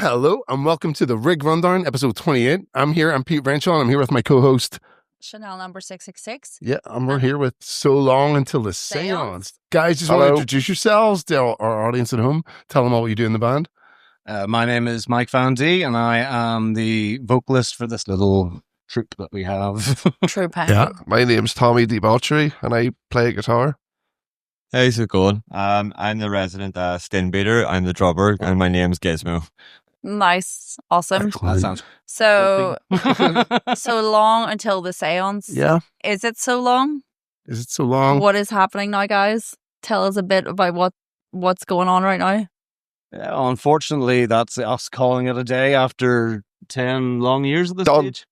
Hello, and welcome to the Rig Rundown, episode 28. I'm Pete Renshaw, and I'm here with my co-host, Chanel number 666. Yeah, and we're here with So Long Until the Seance. Guys, just want to introduce yourselves to our audience at home. Tell them all what you do in the band. My name is Mike Van D, and I am the vocalist for this little troupe that we have. True pen. Yeah, my name's Tommy Debauchery, and I play guitar. How's it going? I'm the resident skin beater. I'm the drummer, and my name's Gizmo. Nice. Awesome. That sounds So, so long until the seance. Yeah. Is it so long? Is it so long? What is happening now, guys? Tell us a bit about what's going on right now. Yeah, unfortunately, that's us calling it a day after 10 long years at this Done. stage.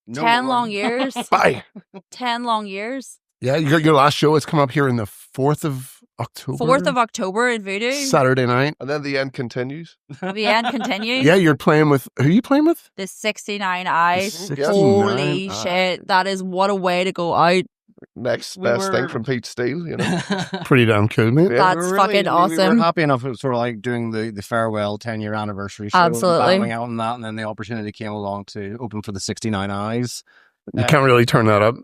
No 10 more. long years. Bye. 10 long years. Yeah, your last show is coming up here in the 4th of October. 4th of October in Voodoo. Saturday night. And then the end continues. The end continues. Yeah, you're playing with, who are you playing with? The 69 eyes. 69 Holy Eyes. shit. That is what a way to go out. Next We best were- thing from Pete Steele, you know. Pretty damn cool, mate. Yeah. That's fucking awesome. We were happy enough. It was sort of like doing the farewell 10-year anniversary show. Absolutely. Battling out on that, and then the opportunity came along to open for the 69 Eyes. You can't really turn that up.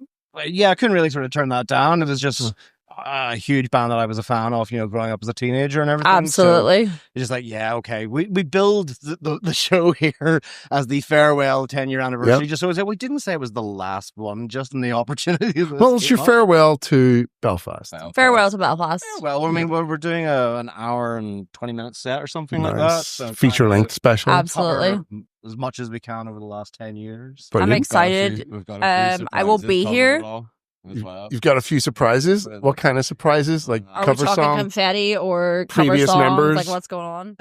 Yeah, I couldn't really sort of turn that down. It was just a huge band that I was a fan of, you know, growing up as a teenager and everything. Absolutely. So it's just like, yeah, okay. We build the show here as the farewell 10-year anniversary. Yep. Just so we didn't say it was the last one, just in the opportunity. of this Well, it's your came up. farewell to Belfast. Farewell to Belfast. Well, I mean, we're doing an hour and 20-minute set or something like that. Nice. So Feature-length special. Absolutely. cover as much as we can over the last 10 years. I'm Brilliant. excited. We've got a few I will surprises be coming here. along as well. You've got a few surprises. What kind of surprises? Like Are we cover talking song? confetti or cover Previous songs? members? Like what's going on?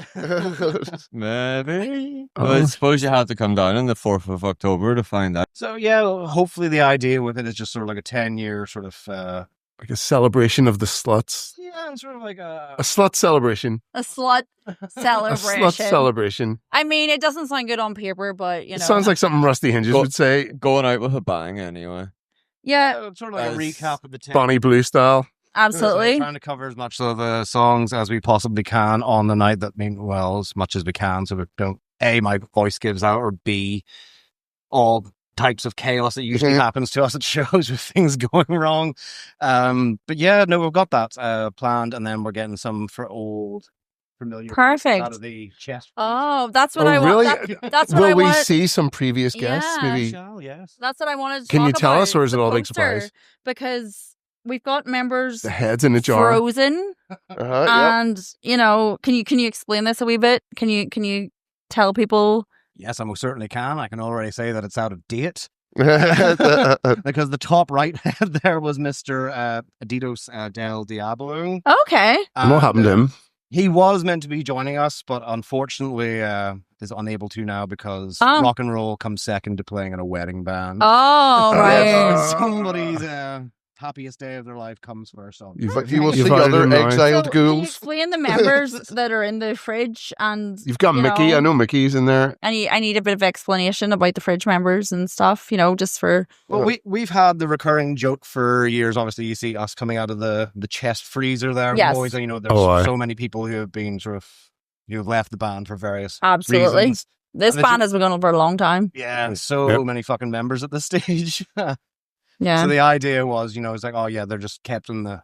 Maybe. Oh. Well, I suppose you had to come down on the 4th of October to find out. So, yeah, hopefully the idea with it is just sort of like a 10-year sort of... Like a celebration of the sluts. yeah, and sort of like A slut celebration. A slut A celebration. slut celebration. I mean, it doesn't sound good on paper, but you It know. sounds like something Rusty Hinges Go- would say. Going out with a bang, anyway. Yeah, sort of like a As recap of the 10 Bonnie Blue style. absolutely. Trying to cover as much of the songs as we possibly can on the night. That mean well as much as we can, so we don't A, my voice gives out, or B, all types of chaos that usually happens to us at shows with things going wrong. But yeah, no, we've got that planned, and then we're getting some for old familiar Perfect. out of the chest. Oh, that's what Oh, I want. really? That's what I Will we wanted. see some previous guests? Yeah. Maybe. Shall, yes. That's what I wanted to Can talk you tell about, us, or is it the all a big poster, surprise? Because we've got members The heads in a jar. frozen, Yep. and you know, can you explain this a wee bit? Can you tell people? Yes, I most certainly can. I can already say that it's out of date. Because the top right head there was Mr. Adidos del Diablo. Okay. And what happened to him? He was meant to be joining us, but unfortunately is unable to now because Oh. rock and roll comes second to playing in a wedding band. Oh, right. Somebody's happiest day of their life comes first. So. But you will You've see outed other him now. exiled So, can you ghouls. explain the members that are in the fridge, and You've got you Mickey. I know Mickey's in there. I need a bit of explanation about the fridge members and stuff. You know, just for Well, we've had the recurring joke for years. Obviously, you see us coming out of the chest freezer there. Yes. Always, you know, there's Oh, aye. so many people who have been sort of who have left the band for various absolutely. reasons. This And band has been going on for a long time. Yeah, and so Yep. many fucking members at this stage. Yeah. So the idea was, you know, it's like, oh yeah, they're just kept in the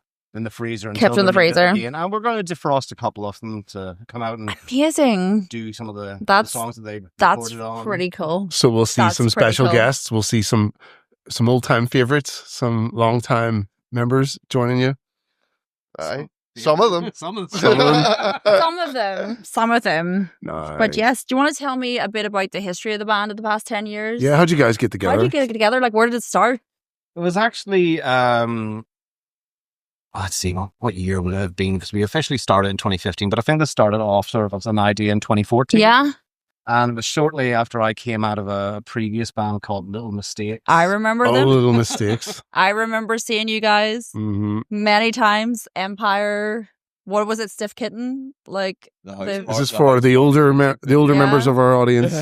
freezer. Until Kept in they're the freezer. needed again. And we're going to defrost a couple of them to come out and Amazing. do some of the That's- songs that they That's recorded on. pretty cool. So we'll see That's some pretty special cool. guests. We'll see some old time favorites, some long time members joining you. Aye. Some of them. Some of them. Some of them. Some of them. Nice. But yes, do you want to tell me a bit about the history of the band of the past 10 years? Yeah, how'd you guys get How together? did you get it together? Like, where did it start? It was actually, let's see, what year would it have been? Because we officially started in 2015, but I think this started off sort of as an idea in 2014. Yeah, And it was shortly after I came out of a previous band called Little Mistakes. I remember Oh, them. little mistakes. I remember seeing you guys hmm many times. Empire what was it? Stiff Kitten? Like The house the- This is for the older members of our audience,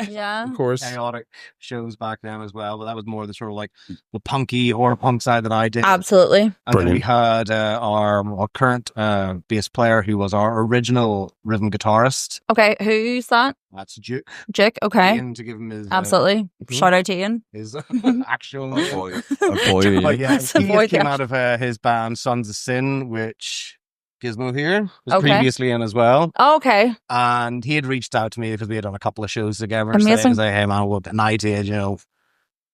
yeah. of course. Chaotic shows back then as well, but that was more the sort of like the punky or punk side that I did. Absolutely. And then Brilliant. we had our current bass player, who was our original rhythm guitarist. Okay, who's that? That's Duke. Jake. Okay. Ian, to give him his Absolutely. Shout out to Ian. his actual A boy. A boy. But yeah, That's a he boy, came yeah. out of his band Sons of Sin, which Gizmo here was Okay. previously in as well. Oh, okay. And he had reached out to me because we had done a couple of shows together. Amazing. Saying, hey man, what an idea,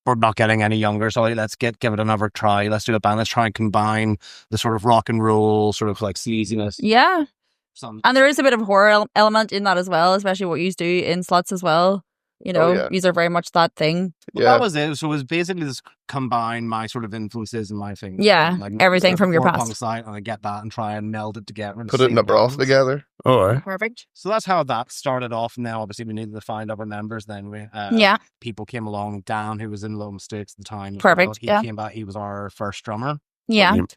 we're not getting any younger, so let's give it another try. Let's do a band. Let's try and combine the sort of rock and roll, sort of like sleaziness. Yeah. Some And there is a bit of horror element in that as well, especially what you do in S.L.U.T.S as well. You know, yeah. these are very much that thing. But Yeah. that was it. So it was basically just combine my sort of influences and my things. Yeah, everything from your horror past. punk side, and I get that and try and meld it together. And Put it in see a what broth happens. together. Oh, right. Perfect. So that's how that started off. And now, obviously, we needed to find other members. Then we Yeah. people came along. Dan, who was in Low Mistakes at the time, as Perfect, well, he yeah. came back. He was our first drummer. Yeah. Brilliant.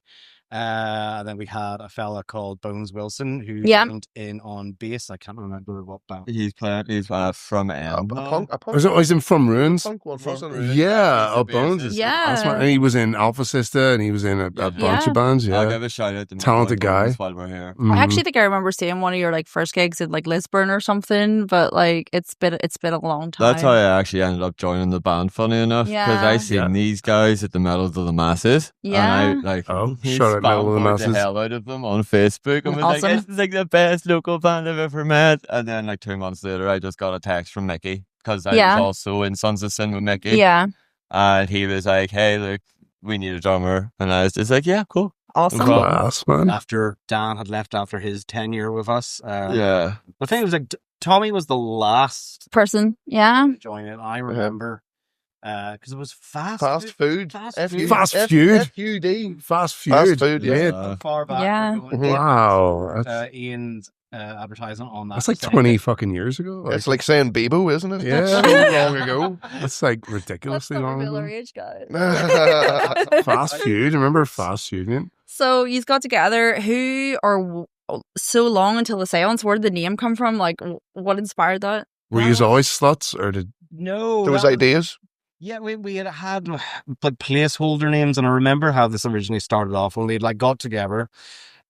Then we had a fella called Bones Wilson who Yeah. joined in on bass. I can't remember what band. He's playing. He's from A now. punk. Was it in From Ruins? Punk one, wasn't it? Yeah, He's the Bones. bassist. Is Yeah. that's and he was in Alpha Sister, and he was in a bunch Yeah. of bands. I'll Yeah, give a shout out to Talented Nick Bones guy. while we're here. Mhm. I actually think I remember seeing one of your like first gigs in like Lisburn or something, but like it's been a long time. That's how I actually ended up joining the band, funny enough, because Yeah. I seen Yeah. these guys at the Metal of the Masses. Yeah. And I like Oh, shout out Metal of the spam Masses. the hell out of them on Facebook and was Awesome. like, this is like the best local band I've ever met. And then like 2 months later, I just got a text from Mickey, because I Yeah. was also in Sons of Sin with Mickey. Yeah. And he was like, hey, look, we need a drummer. And I was just like, yeah, cool. Awesome. No problem. Class, man. After Dan had left after his tenure with us. Yeah. The thing was like Tommy was the last Person. Yeah. to join it. I remember because it was fast Food. Fast F- food. Fast F- Feud. F-U-D. Fast Feud. Fast food, yeah. Yeah. Far back. Yeah. we're going. Mhm. Wow. That's, Ian's advertisement on that. that's like saying 20 fucking years ago. It's like saying Bebo, isn't it? Yeah. So long ago. That's like ridiculously long ago. age, guys. Fast Feud. Remember Fast Feud? Man? So you got together. Who or so long until the seance? Where did the name come from? Like, what inspired that? Were you always sluts, or did No, There was that ideas. Yeah, we had like placeholder names, and I remember how this originally started off when we like got together.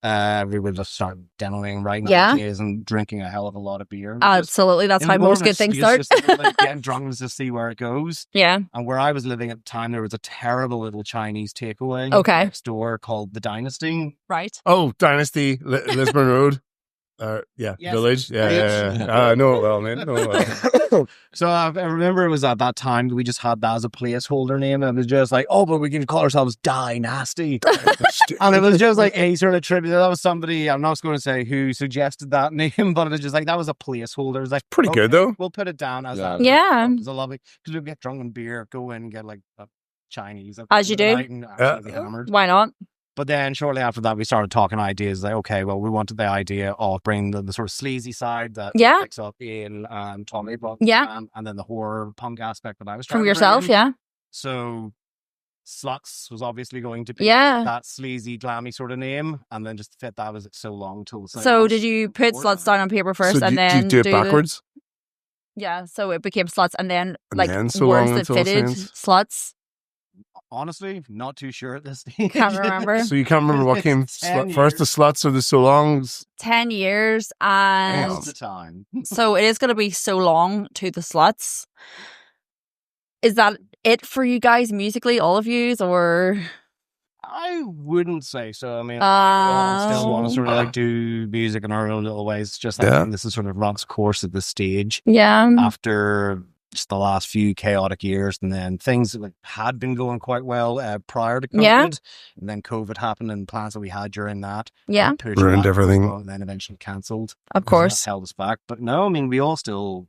We would just start demoing, writing Yeah. ideas, and drinking a hell of a lot of beer. Absolutely, that's In how more most of an good things excuse start. just to, like, getting drunk and just see where it goes. Yeah. And where I was living at the time, there was a terrible little Chinese takeaway Okay. next door called the Dynasty. Right. Oh, Dynasty, Lisburn Road. Yeah, Yes. Village. Yeah. I know it well, man. Know it well. So I remember it was at that time that we just had that as a placeholder name, and it was just like, oh, but we can call ourselves Dynasty. And it was just like a sort of tribute. That was somebody, I'm not going to say who suggested that name, but it was just like, that was a placeholder. It was like, Pretty good, though. We'll put it down as Yeah. that. Yeah. It was a lovely, because we'd get drunk on beer, go in and get like a Chinese. As you do. And absolutely hammered. Why not? But then shortly after that, we started talking ideas like, okay, well, we wanted the idea of bringing the sort of sleazy side that Yeah. picks up Ian and Tommy, but, Yeah. and then the horror punk aspect that I was trying From to bring yourself, in. yeah. So S.L.U.T.S was obviously going to be Yeah. that sleazy, glammy sort of name, and then just to fit that was so long till the So seance. did you put Before sluts that. down on paper first, So and do then you do it backwards? Yeah, so it became sluts, and then And like then so words long that until fitted Seance? sluts. Honestly, not too sure at this stage. Can't remember. So you can't remember what came It's 10 first, the years. sluts or the so longs? 10 years, and All the time. so it is going to be so long to the sluts. Is that it for you guys musically, all of yous, or? I wouldn't say so. I mean, I still want to sort of like do music in our own little ways. Just like, Yeah. this is sort of Rock's course at this stage. Yeah. After just the last few chaotic years, and then things that like had been going quite well prior to COVID, Yeah. and then COVID happened, and plans that we had during that Yeah, pushed Ruined back, everything. and then eventually cancelled. of That course. held us back. But no, I mean, we all still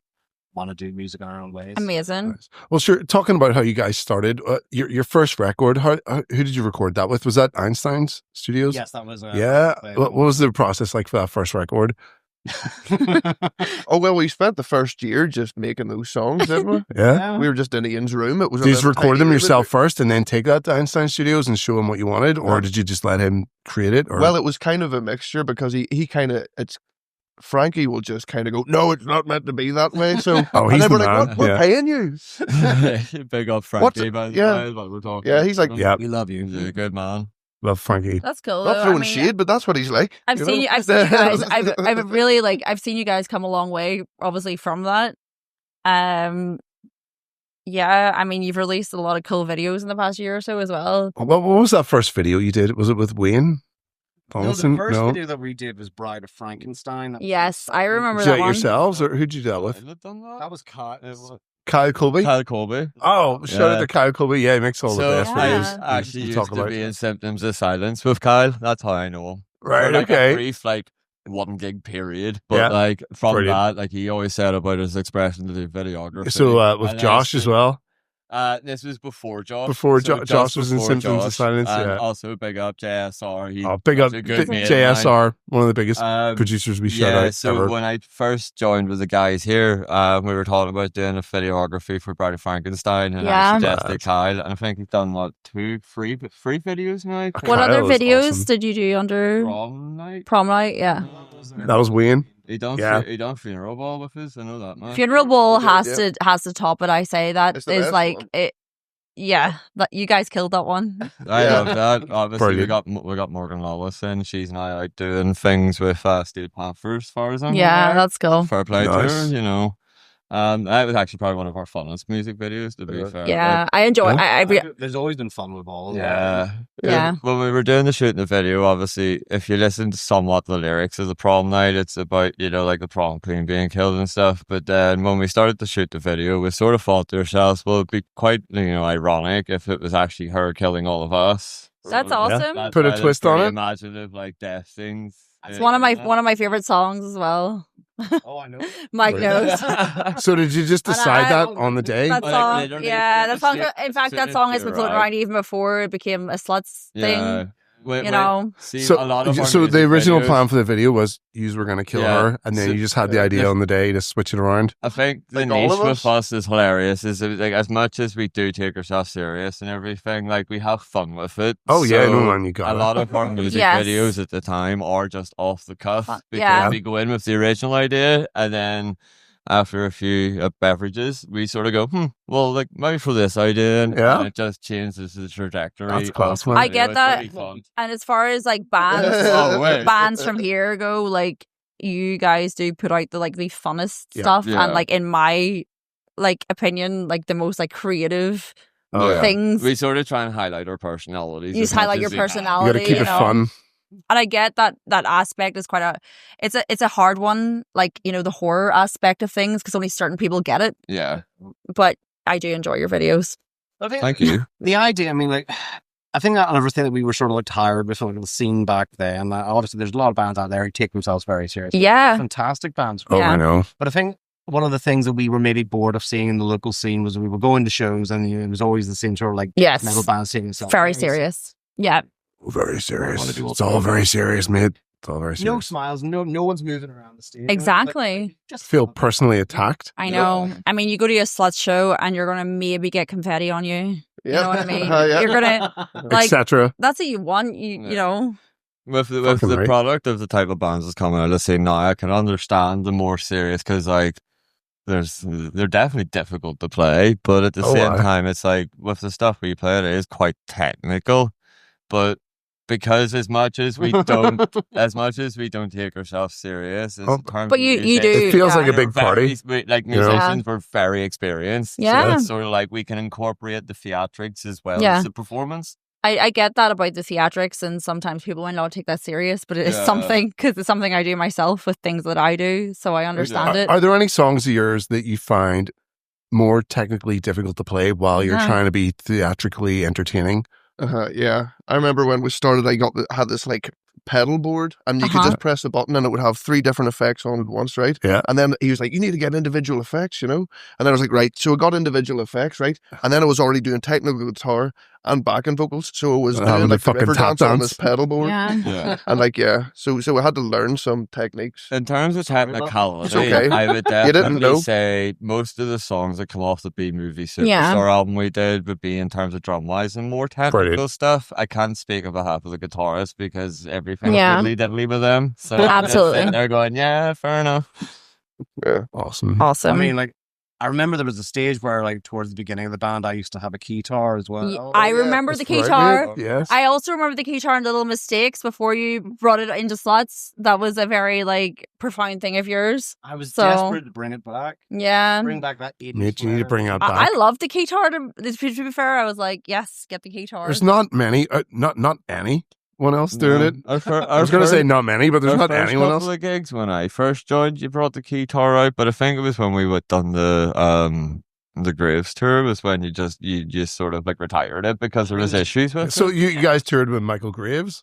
want to do music in our own ways. Amazing. Nice. Well, sure. Talking about how you guys started, your first record, who did you record that with? Was that Einstein's Studios? Yes, that was. Yeah. What was the process like for that first record? Oh, well, we spent the first year just making those songs, didn't we? Yeah. We were just in Ian's room. It was Did you just record them tiny yourself first and then take that to Einstein Studios and show him what you wanted? Or did you just let him create it? Or? Well, it was kind of a mixture because he kind of, Frankie will just kind of go, no, it's not meant to be that way. So, Oh, and he's then the we're like, man. what? We're Yeah. paying you. Big up What's Frankie, it- by the yeah. way, is what we're talking Yeah, about. he's like, Yeah. We love you. He's a good man. Love Frankie. That's cool. not though. throwing I mean, shade, but that's what he's like. I've you seen know? you. I've seen you guys. I've really I've seen you guys come a long way, obviously from that. Yeah. I mean, you've released a lot of cool videos in the past year or so as well. What was that first video you did? Was it with Wayne? No, Donaldson? the first video that we did was Bride of Frankenstein. That was Yes, I remember Did you that do it one. yourselves or who'd you do that with? That was Kyle. Kyle Colby? Kyle Colby. Oh, shout out to Kyle Colby. Yeah, he makes all the So best Yeah. videos. I actually we used talk to about. be in Symptoms of Silence with Kyle. That's how I know him. Right, For, like, okay. a brief, 1 gig period. But Yeah. like from Brilliant. that, he always said about his expression to the videography. So with And Josh then as well. This was before Josh. Before So Josh was in before Symptoms of Josh, Silence, and yeah. also big up JSR. He Big was up a good mate of JSR, one of the biggest mine. producers we shout out So ever. when I first joined with the guys here, we were talking about doing a videography for Bride of Frankenstein, and Yeah. I suggested Kyle, and I think he's done free videos now. What Kyle other is videos awesome. did you do under Prom night. Prom night? Yeah. That was Wayne. He done Yeah. funeral ball with us. I know that man. Funeral Ball We did, has to top it. I say that It's the is best like one. it. Yeah, that you guys killed that one. I Yeah. love that. Obviously, Brilliant. we got Morgan Lawless in. She's now out doing things with Steel Panther, as far as I'm Yeah, aware. that's cool. Fair play to Nice. her, that was actually probably one of our funnest music videos, to be Yeah. fair. Yeah, I enjoy. Yeah. There's always been fun with all of Yeah. Yeah. When we were doing the shooting the video, obviously, if you listen to somewhat the lyrics of the prom night, it's about, the prom queen being killed and stuff. But then when we started to shoot the video, we sort of thought to ourselves, well, it'd be quite, ironic if it was actually her killing all of us. That's So awesome. that's Put a why there's twist on pretty it. Imaginative, death things. It's one of my favorite songs as well. Oh, I know. Mike knows. So did you just And decide I- that on the day? That Like, song, literally, yeah, that it's song. just In fact, that sitting song has been here, floating right? around even before it became a sluts thing. You know. So, a lot of our so the music original videos- plan for the video was you were going to kill Yeah. her, and then So- you just had the idea on the day to switch it around. I think the Like all niche of with us? us is hilarious. Is as much as we do take ourselves serious and everything, we have fun with it. Oh yeah, So no man, you got a it. lot of our music Yes. videos at the time are just off the cuff because Yeah. we go in with the original idea, and then after a few beverages, we sort of go, well, maybe for this idea, and Yeah. it just changes the trajectory. That's of class, the man. I video. get It's that. really fun. And as far as bands, Oh, wait. bands from here go, you guys do put out the funnest Yeah. stuff, Yeah. and in my opinion, the most creative Oh, yeah. things. We sort of try and highlight our personalities. You as just much highlight as your we can. You personality. got to keep it fun. And I get that aspect is quite it's a hard one, the horror aspect of things, because only certain people get it. Yeah. But I do enjoy your videos. I think Thank you. the idea, I think that everything that we were sort of tired with the scene back then. Obviously, there's a lot of bands out there who take themselves very seriously. Yeah. Fantastic bands. Oh, Yeah. I know. But I think one of the things that we were maybe bored of seeing in the local scene was we were going to shows and it was always the same sort of Yes. metal bands singing stuff. Very serious. Yeah. Very serious. wanna do It's all very serious, mate. It's all very No serious. smiles, no one's moving around the stage. Exactly. Just Feel personally attacked. I know. I mean, you go to a slut show and you're going to maybe get confetti on you. You know what I mean? Yeah. You're going to, Etc. that's what you want. You know. With Fucking the right. product of the type of bands that's coming out, let's say now, I can understand the more serious because they're definitely difficult to play, but at the Oh, same aye. time, it's with the stuff we play, it is quite technical, but because as much as we don't take ourselves serious, as Oh. terms But of you music, do. It feels yeah. like a big party. Musicians, we're very experienced. Yeah. So it's sort of we can incorporate the theatrics as well Yeah. as the performance. I get that about the theatrics, and sometimes people might not take that serious, but it is Yeah. something, because it's something I do myself with things that I do, so I understand it. Are there any songs of yours that you find more technically difficult to play while you're Uh-huh. trying to be theatrically entertaining? Yeah. I remember when we started, I had this pedal board, and you could Uh-huh. just press a button and it would have 3 different effects on at once, right? Yeah. And then he was like, you need to get individual effects, And then I was like, right. So I got individual effects, right? And then I was already doing technical guitar, and backing vocals. So it was Having doing the like the fucking river tap dance on dance. this pedal board. Yeah. Yeah. And like, so we had to learn some techniques. In terms of technicality, It's okay. I would didn't definitely know. say most of the songs that come off the B-Movie Superstar Yeah. album we did would be in terms of drum-wise and more technical stuff. I can't speak on behalf of the guitarist because everything Yeah. really diddly with them. So Absolutely. they're going, yeah, fair enough. Yeah. Awesome. Awesome. I mean, like, I remember there was a stage where, like, towards the beginning of the band, I used to have a keytar as well. I remember the That's right, guitar. mate. Yes. I also remember the guitar and Little Mistakes before you brought it into S.L.U.T.S. That was a very like profound thing of yours. I was So- desperate to bring it back. Yeah. Bring back that 80s. Mate, you need to bring flair. out back. I love the guitar. To be fair, I was like, yes, get the guitar. There's not many, not anyone else doing it. I I was going to say not many, but there's Our not first anyone couple else. of gigs when I first joined, you brought the guitar out, but I think it was when we had done the Graves tour was when you just sort of like retired it because there was issues with So it. you guys toured with Michael Graves?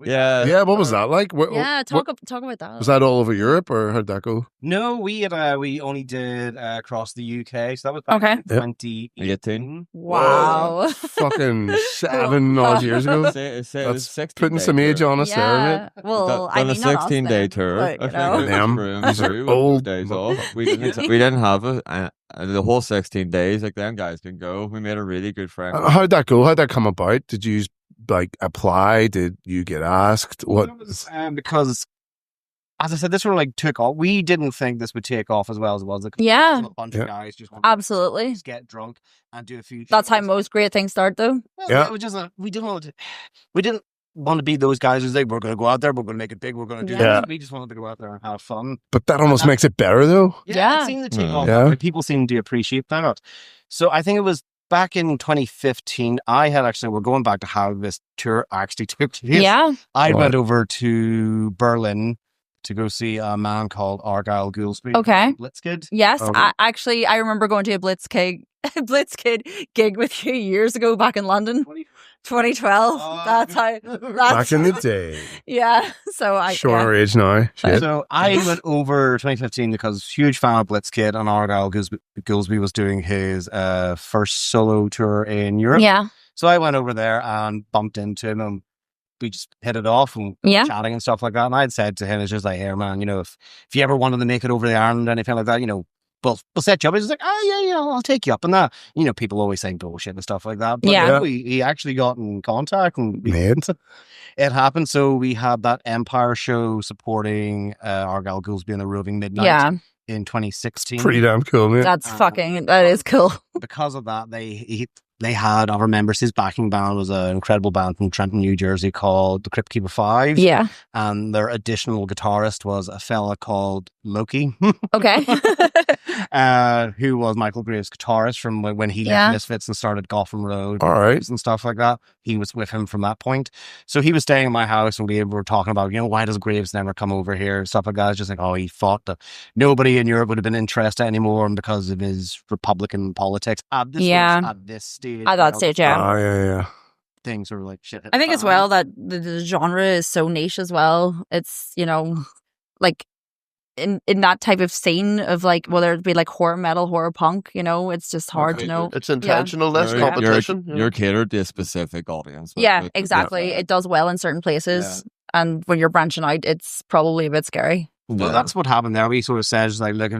Yeah. Yeah, what was that like? Yeah, talk about that. Was that all over Europe, or how'd that go? No, we only did across the UK, so that was back Okay. in 2018. Wow. Fucking 7 odd years ago. It was That's 16 putting day some age tour. on us there, mate. Yeah. Well, I Done mean, a not us 16-day then, tour. but, I you think know. it was Damn, room these are through with old. days off. We didn't have the whole 16 days. Like them guys can go. We made a really good friend. How'd that go? How'd that come about? Did you like apply? Did you get asked? What? It was, because, as I said, this one like took off. We didn't think this would take off as well as it was. Yeah. A bunch Yeah. of guys just want to Absolutely. just get drunk and do a few. That's how shows. most great things start, though. Well, Yeah. it was just we didn't want to be those guys who's like, we're going to go out there, we're going to make it big, we're going to do Yeah. this. We just wanted to go out there and have fun. But that almost makes it better, though. Yeah. It seemed to take Mm. off. Yeah. Like, people seem to appreciate that. So I think it was back in 2015. We're going back to how this tour actually took place. Yeah. I Right. went over to Berlin to go see a man called Argyle Goolsby. Okay. Blitzkid. Yes. Okay. I remember going to a Blitzkid gig with you years ago back in London, 2012. That's how. Back in the day. Yeah. So Shorter age now. Shit. So I went over 2015 because huge fan of Blitzkid, and Argyle Goolsby was doing his first solo tour in Europe. Yeah. So I went over there and bumped into him, and we just hit it off and Yeah. chatting and stuff like that. And I'd said to him, it's just like, hey man, if you ever wanted to make it over the Ireland or anything like that, we'll set you up. He's like, oh yeah, I'll take you up and that. People always saying bullshit and stuff like that. But Yeah. he actually got in contact and Mate. it happened. So we had that Empire show supporting Argyle Goolsby and the Roving Midnight Yeah. in 2016. Pretty damn cool, mate. That is cool. Because of that, they had other members. His backing band was an incredible band from Trenton, New Jersey called the Crypt Keeper 5. Yeah. And their additional guitarist was a fella called Loki, Okay. who was Michael Graves' guitarist from when he Yeah. left Misfits and started Gotham Road All right. and stuff like that. He was with him from that point. So he was staying in my house and we were talking about, why does Graves never come over here? Stuff like that. It's just like, he thought that nobody in Europe would have been interested anymore and because of his Republican politics. At this stage. At that stage, yeah. Oh, yeah. Things are like shit. I think as well that the genre is so niche as well. It's, like in that type of scene of like, whether it be like horror metal, horror punk, it's just hard to know. It's intentional, less You're- competition. You're catered to a specific audience. Yeah, exactly. It does well in certain places. And when you're branching out, it's probably a bit scary. Well, that's what happened there. We sort of said, like, look,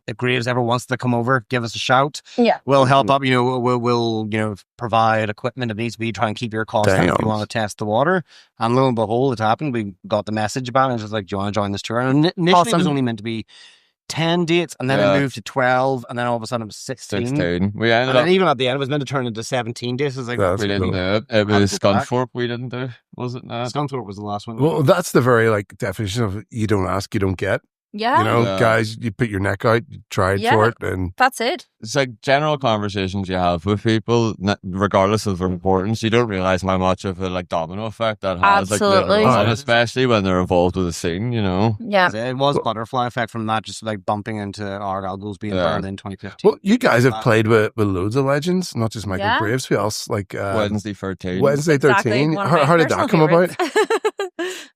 if Graves ever wants to come over, give us a shout. Yeah. We'll help up. We'll provide equipment if needs to be. Try and keep your costs down if you Damn. want to test the water. And lo and behold, it happened. We got the message about it. It was like, do you want to join this tour? And initially, it was Awesome. only meant to be 10 dates, and then Yeah. it moved to 12, and then all of a sudden it was 16. 16. We And ended then up. even at the end, it was meant to turn into 17 days. It was like, That's We didn't cool. do it. It was go back. Scunthorpe we didn't do. Was it not? Scunthorpe was the last one. Well, that's the very definition of you don't ask, you don't get. Yeah. Yeah. Guys, you put your neck out, you tried Yeah. for it, and That's it. It's like general conversations you have with people, regardless of their importance. You don't realize how much of a domino effect that has. Absolutely. And especially when they're involved with a scene, Yeah. It was butterfly effect from that, just like bumping into Argyle Goolsby in Yeah. Berlin 2015. well, you guys have played with loads of legends, not just Michael Yeah. Graves. Who else? Like Wednesday 13. Wednesday 13. Exactly. One of my How did that personal come about? favorites.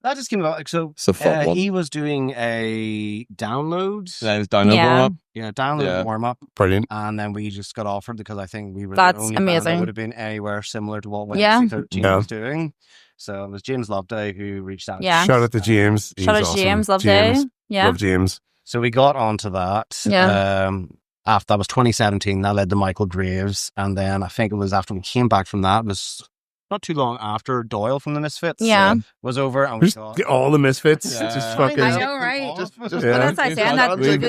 That just came about. So It's a fun one. he was doing a the downloads. Then it's download Yeah. warm up. Yeah, download Yeah. warm up. Brilliant. And then we just got offered because I think we were That's the only band that amazing. would have been anywhere similar to what Yeah. Wednesday 13 Yeah. was doing. So it was James Loveday who reached out. Yeah. Shout out to James. He's Shout out awesome. James, Loveday. James. Yeah. Love James. So we got onto that. Yeah. After that was 2017. That led to Michael Graves, and then I think it was after we came back from that, it was not too long after Doyle from the Misfits. Yeah. Was over, and we Just thought, all the misfits. Yeah. Just fucking. I know, right? Just Yeah. But that's like saying that, We've-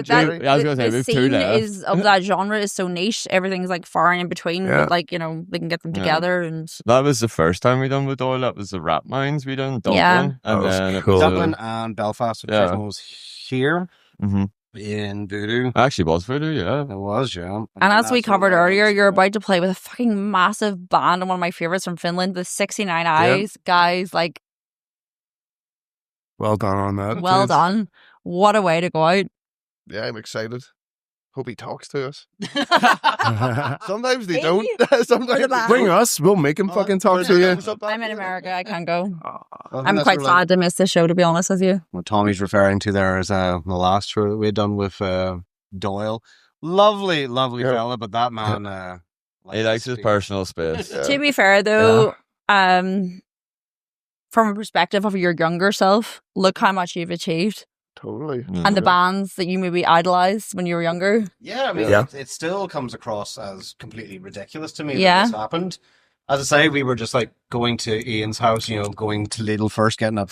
I was gonna say, the we've two scene left. is of that genre is so niche. Everything's like far and in between. Yeah. But like, you know, they can get them Yeah. together and That was the first time we done with Doyle. That was the Rap Mines we done in Dublin. Yeah. And That was then it cool. was Dublin and Belfast. The Yeah. first one was here hmm in Voodoo. Actually, was Voodoo, yeah. It was, yeah. And as we that's covered what it earlier, was. you're about to play with a fucking massive band and one of my favorites from Finland, the 69 Eyes. Guys, like, Well done on that. well done. What a way to go out. Yeah, I'm excited. Hope he talks to us. done. Sometimes they Maybe. don't. Sometimes they Bring don't. us. We'll make him fucking talk to you. I'm in America. I can't go. I think I'm that's quite what, like, sad to miss this show, to be honest with you. what Tommy's referring to there is the last tour that we had done with Doyle. Lovely, lovely Yeah. fella, but that man He likes his personal space. Yeah. To be fair, though, from a perspective of your younger self, look how much you've achieved. Totally. And the Yeah. bands that you maybe idolized when you were younger. Yeah, I mean, Yeah. it still comes across as completely ridiculous to me Yeah. that this happened. As I say, we were just like going to Ian's house, going to Lidl first, getting a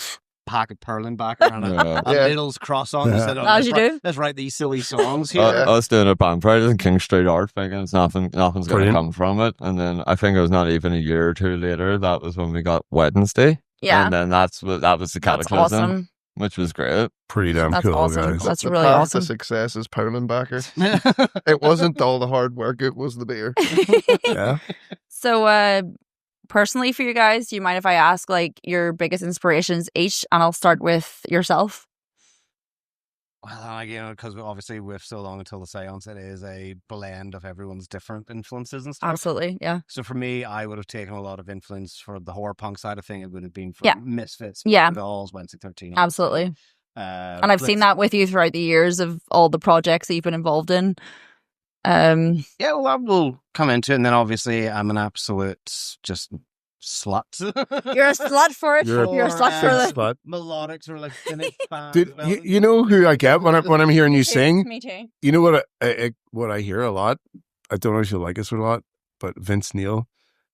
pack of Perlenbacher and Yeah. a Yeah. Lidl's croissant. And said, As let's you write, do. let's write these silly songs here. Yeah. I was doing a band project in King Street Art, thinking nothing's going to Brilliant. come from it. And then I think it was not even a year or two later, that was when we got Wednesday. Yeah. And then that was the That's cataclysm, awesome. which was great. Pretty damn That's cool, awesome. guys. That's The really path awesome. to success is Perlenbacher. It wasn't all the hard work, it was the beer. Yeah. So, personally for you guys, do you mind if I ask like your biggest inspirations each? And I'll start with yourself. Well, because obviously with So Long Until the Seance, it is a blend of everyone's different influences and stuff. Absolutely. Yeah. So for me, I would have taken a lot of influence for the horror punk side of thing. It would have been from Yeah. Misfits, Yeah. Dolls, Wednesday 13. Absolutely. And I've seen that with you throughout the years of all the projects that you've been involved in. Yeah, well, that will come into it. And then obviously, I'm an absolute just slut. You're a slut for it. You're You're a slut for Big the. slut. Melodics are like Finnish bands. Dude, you know who I get when I'm hearing you sing? Me too. You know what I hear a lot? I don't know if you'll like this or not, but Vince Neil.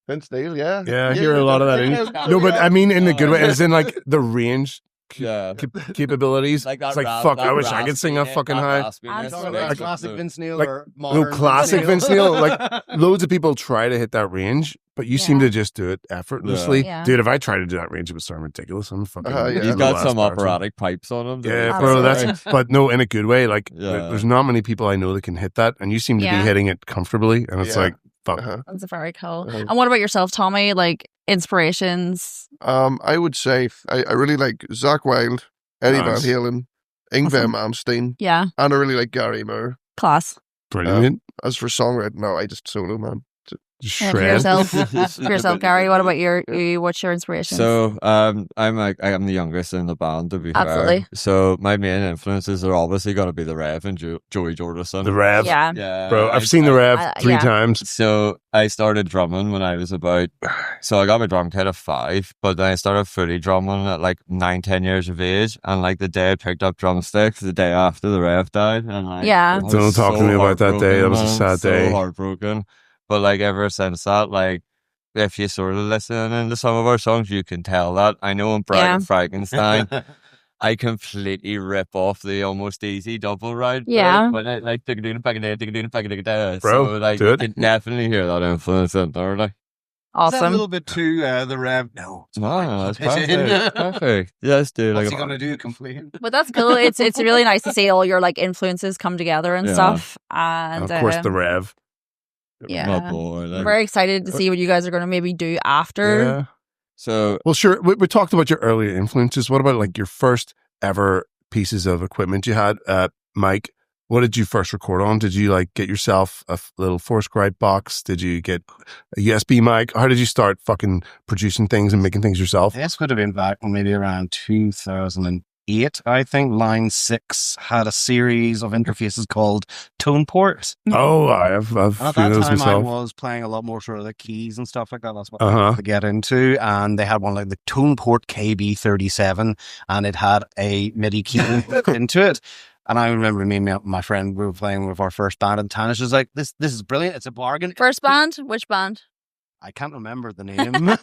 Vince Neil, yeah. Yeah, I hear a lot of that. No, but I mean in the good way. As in like the range Yeah. capabilities. Like that it's like, rap- fuck, that I wish I could sing a raspiness- fucking that high. raspiness Absolutely. makes Like it classic look- Vince Neil like, or modern classic Vince Neil, like, Loads of people try to hit that range, but you seem Yeah. to just do it effortlessly. Yeah. Dude, if I tried to do that range, it would sound ridiculous. I'm fucking. Yeah. He's the got last some person. operatic pipes on him. Yeah, Absolutely. bro, that's but no, in a good way. Like, Yeah. there's not many people I know that can hit that, and you seem to Yeah. be hitting it comfortably, and it's Yeah. like, fuck. Uh-huh. That's very cool. Uh-huh. And what about yourself, Tommy? Like inspirations? I would say I really like Zach Wilde, Eddie Nice. Van Halen, Yngwie Awesome. Malmsteen, Yeah. and I really like Gary Moore. Class. Brilliant. As for songwriting, no, I just solo, man. Just And for shred. yourself, for yourself, Gary. What about what's your inspirations? So I'm the youngest in the band, to be Absolutely. fair. So my main influences are obviously got to be the Rev and Joey Jordison. The Rev. yeah. Yeah, Bro, I've seen the Rev I- 3 yeah. times. So I started drumming when I was so I got my drum kit at 5, but then I started fully drumming at like 9-10 years of age, and like the day I picked up drumsticks, the day after the Rev died, and like Yeah. I was Don't talk to me about that day. That was a heartbroken, sad day. So heartbroken. But like ever since that, like if you sort of listen into some of our songs, you can tell that. I know in Brian Frankenstein, I completely rip off the Almost Easy double ride. Yeah. But I like bro, Bro, so like do you it. can definitely hear that influence in there. Like, Is that a Awesome. little bit too the Rev? No. no, that's Pitch in. perfect. Perfect. Yes, dude. What's Like, he going to do? Complain? But that's cool. It's really nice to see all your like influences come together and Yeah. stuff. And And of course, the Rev. yeah. my boy. I'm Like, very excited to see what you guys are going to maybe do after. Yeah. so Well, sure. We talked about your earlier influences. What about like your first ever pieces of equipment you had? Mike, what did you first record on? Did you like get yourself a little Foursquare box? Did you get a USB mic? How did you start fucking producing things and making things yourself? This would have been back maybe around 2002 8, I think, line 6 had a series of interfaces called tone ports. Oh, I've And at seen that those time, I myself. was playing a lot more sort of the keys and stuff like that. That's what I Uh-huh. wanted to get into. And they had one like the tone port KB37, and it had a MIDI key into it. And I remember me and my friend, we were playing with our first band, and Tana's just like, this is brilliant. It's a bargain. First band? Which band? I can't remember the name.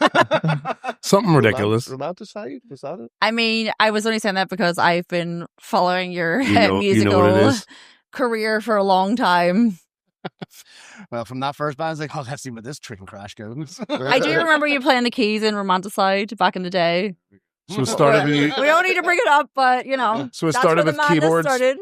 Something ridiculous. Romanticide? Was that it? I mean, I was only saying that because I've been following your You know what it musical is. career for a long time. Well, from that first band, I was like, oh, let's see where this trick and crash goes. I do remember you playing the keys in Romanticide back in the day. So it started with we you. don't need to bring it up, but you know. So it that's started where the with madness keyboards. started.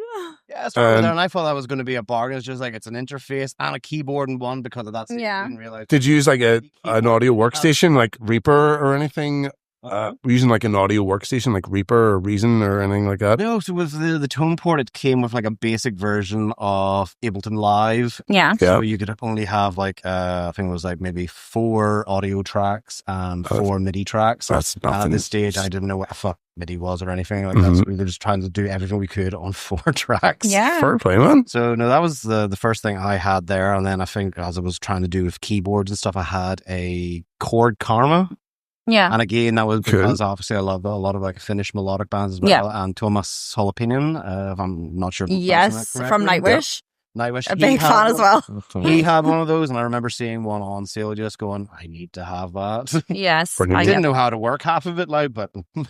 Yeah, I started there, and I thought that was going to be a bargain. It's just like it's an interface and a keyboard in one because of that. Yeah. I didn't realize. Did you use like an audio workstation like Reaper or anything? Were you using like an audio workstation like Reaper or Reason or anything like that? No, so with the tone port, it came with like a basic version of Ableton Live. Yeah. Yeah. So you could only have like, I think it was like maybe 4 audio tracks and 4 MIDI tracks. That's And nothing. at this stage, I didn't know what the fuck MIDI was or anything like that. So we were just trying to do everything we could on 4 tracks. Yeah. Fair play, man. So no, that was the first thing I had there. And then I think as I was trying to do with keyboards and stuff, I had a Chord Karma. Yeah. And again, that was Cool. because obviously I love a lot of like Finnish melodic bands as well. Yeah. And Thomas Holopinion, if I'm not sure. If I'm Yes, pronouncing that from correctly. Nightwish. Nightwish. A He big had fan as one- well. He had one of those, and I remember seeing one on sale just going, I need to have that. Yes. Brilliant. I I didn't get know how to work half of it, like, but it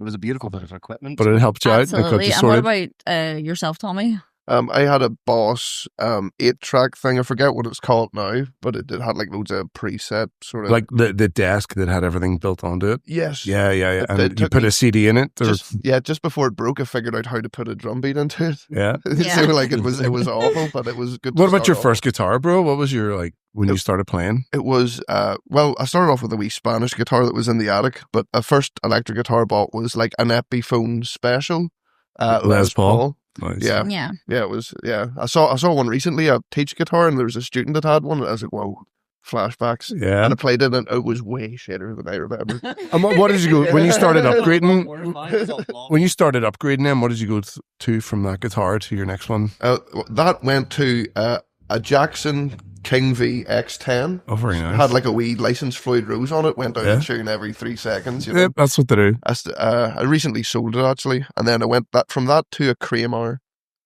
was a beautiful bit of equipment. But it helped you out. It got Absolutely. you And what sorted. about yourself, Tommy? I had a Boss 8-track thing. I forget what it's called now, but it had like loads of preset sort of Like the desk that had everything built onto it. Yes. Yeah. It And you took put me a CD in it. Or, just before it broke, I figured out how to put a drum beat into it. yeah. Yeah. So like it was awful, but it was good. What to about start your off first guitar, bro? What was your like when you It- started playing? It was well, I started off with a wee Spanish guitar that was in the attic, but a first electric guitar I bought was like an Epiphone Special. Les Paul. Nice. Yeah. Yeah. It was. Yeah, I saw one recently. I teach guitar, and there was a student that had one. And I was like, whoa, flashbacks. Yeah. And I played it, and it was way shitter than I remember. And what did you go when you started upgrading? When you started upgrading them, what did you go to from that guitar to your next one? That went to a Jackson King V X10. Oh, very nice. It had like a wee licensed Floyd Rose on it. Went out Yeah. of tune every 3 seconds. You know? Yeah, that's what they do. I recently sold it actually, and then I went from that to a Kramer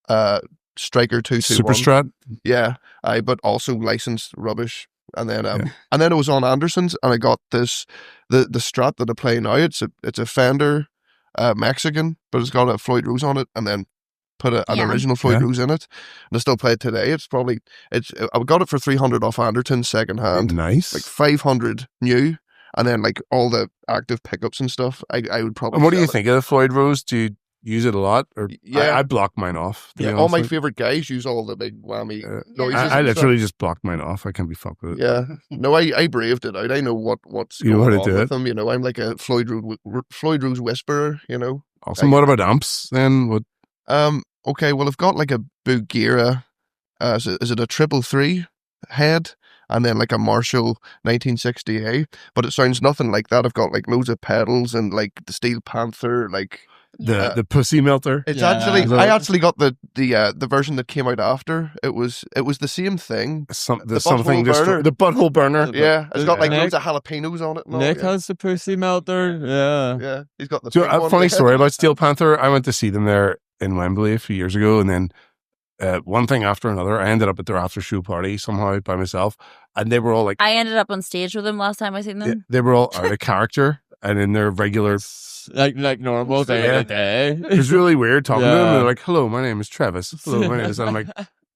Striker 221. Super Strat. Yeah, but also licensed rubbish. And then and then it was on Anderson's, and I got this the Strat that I play now. It's a Fender Mexican, but it's got a Floyd Rose on it, and then put an Yeah. original Floyd Yeah. Rose in it, and I still play it today. I got it for 300 off Anderton second hand, Nice. like 500 new, and then like all the active pickups and stuff. I would probably. And what do you sell it. think of the Floyd Rose? Do you use it a lot? Or Yeah. I block mine off. to be Yeah, all honest my with you. favorite guys use all the big whammy noises. I and literally just blocked mine off. I can't be fucked with it. Yeah, no, I braved it out. I know what's You know going how to on do with it. them. You know, I'm like a Floyd Rose whisperer. You know. Awesome. What about amps then? What? Okay, well, I've got like a Bugira. Is it a 333 head? And then like a Marshall 1960A, but it sounds nothing like that. I've got like loads of pedals and like the Steel Panther, like The pussy melter. it's Yeah. I actually got the version that came out after. It was the same thing. Something butthole burner. the butthole burner. Yeah, it's got like Nick- loads of jalapenos on it. And all, Nick yeah. has the pussy melter. Yeah. Yeah, he's got the. So big a one. funny story about Steel Panther. I went to see them there in Wembley a few years ago, and then one thing after another, I ended up at their after show party somehow by myself, and they were all like, I ended up on stage with them last time I seen them. they were all out of character and in their regular. Like normal day Yeah. to day. It was really weird talking to them. Yeah. They're like, "Hello, my name is Travis." Hello, my name is. And I'm like,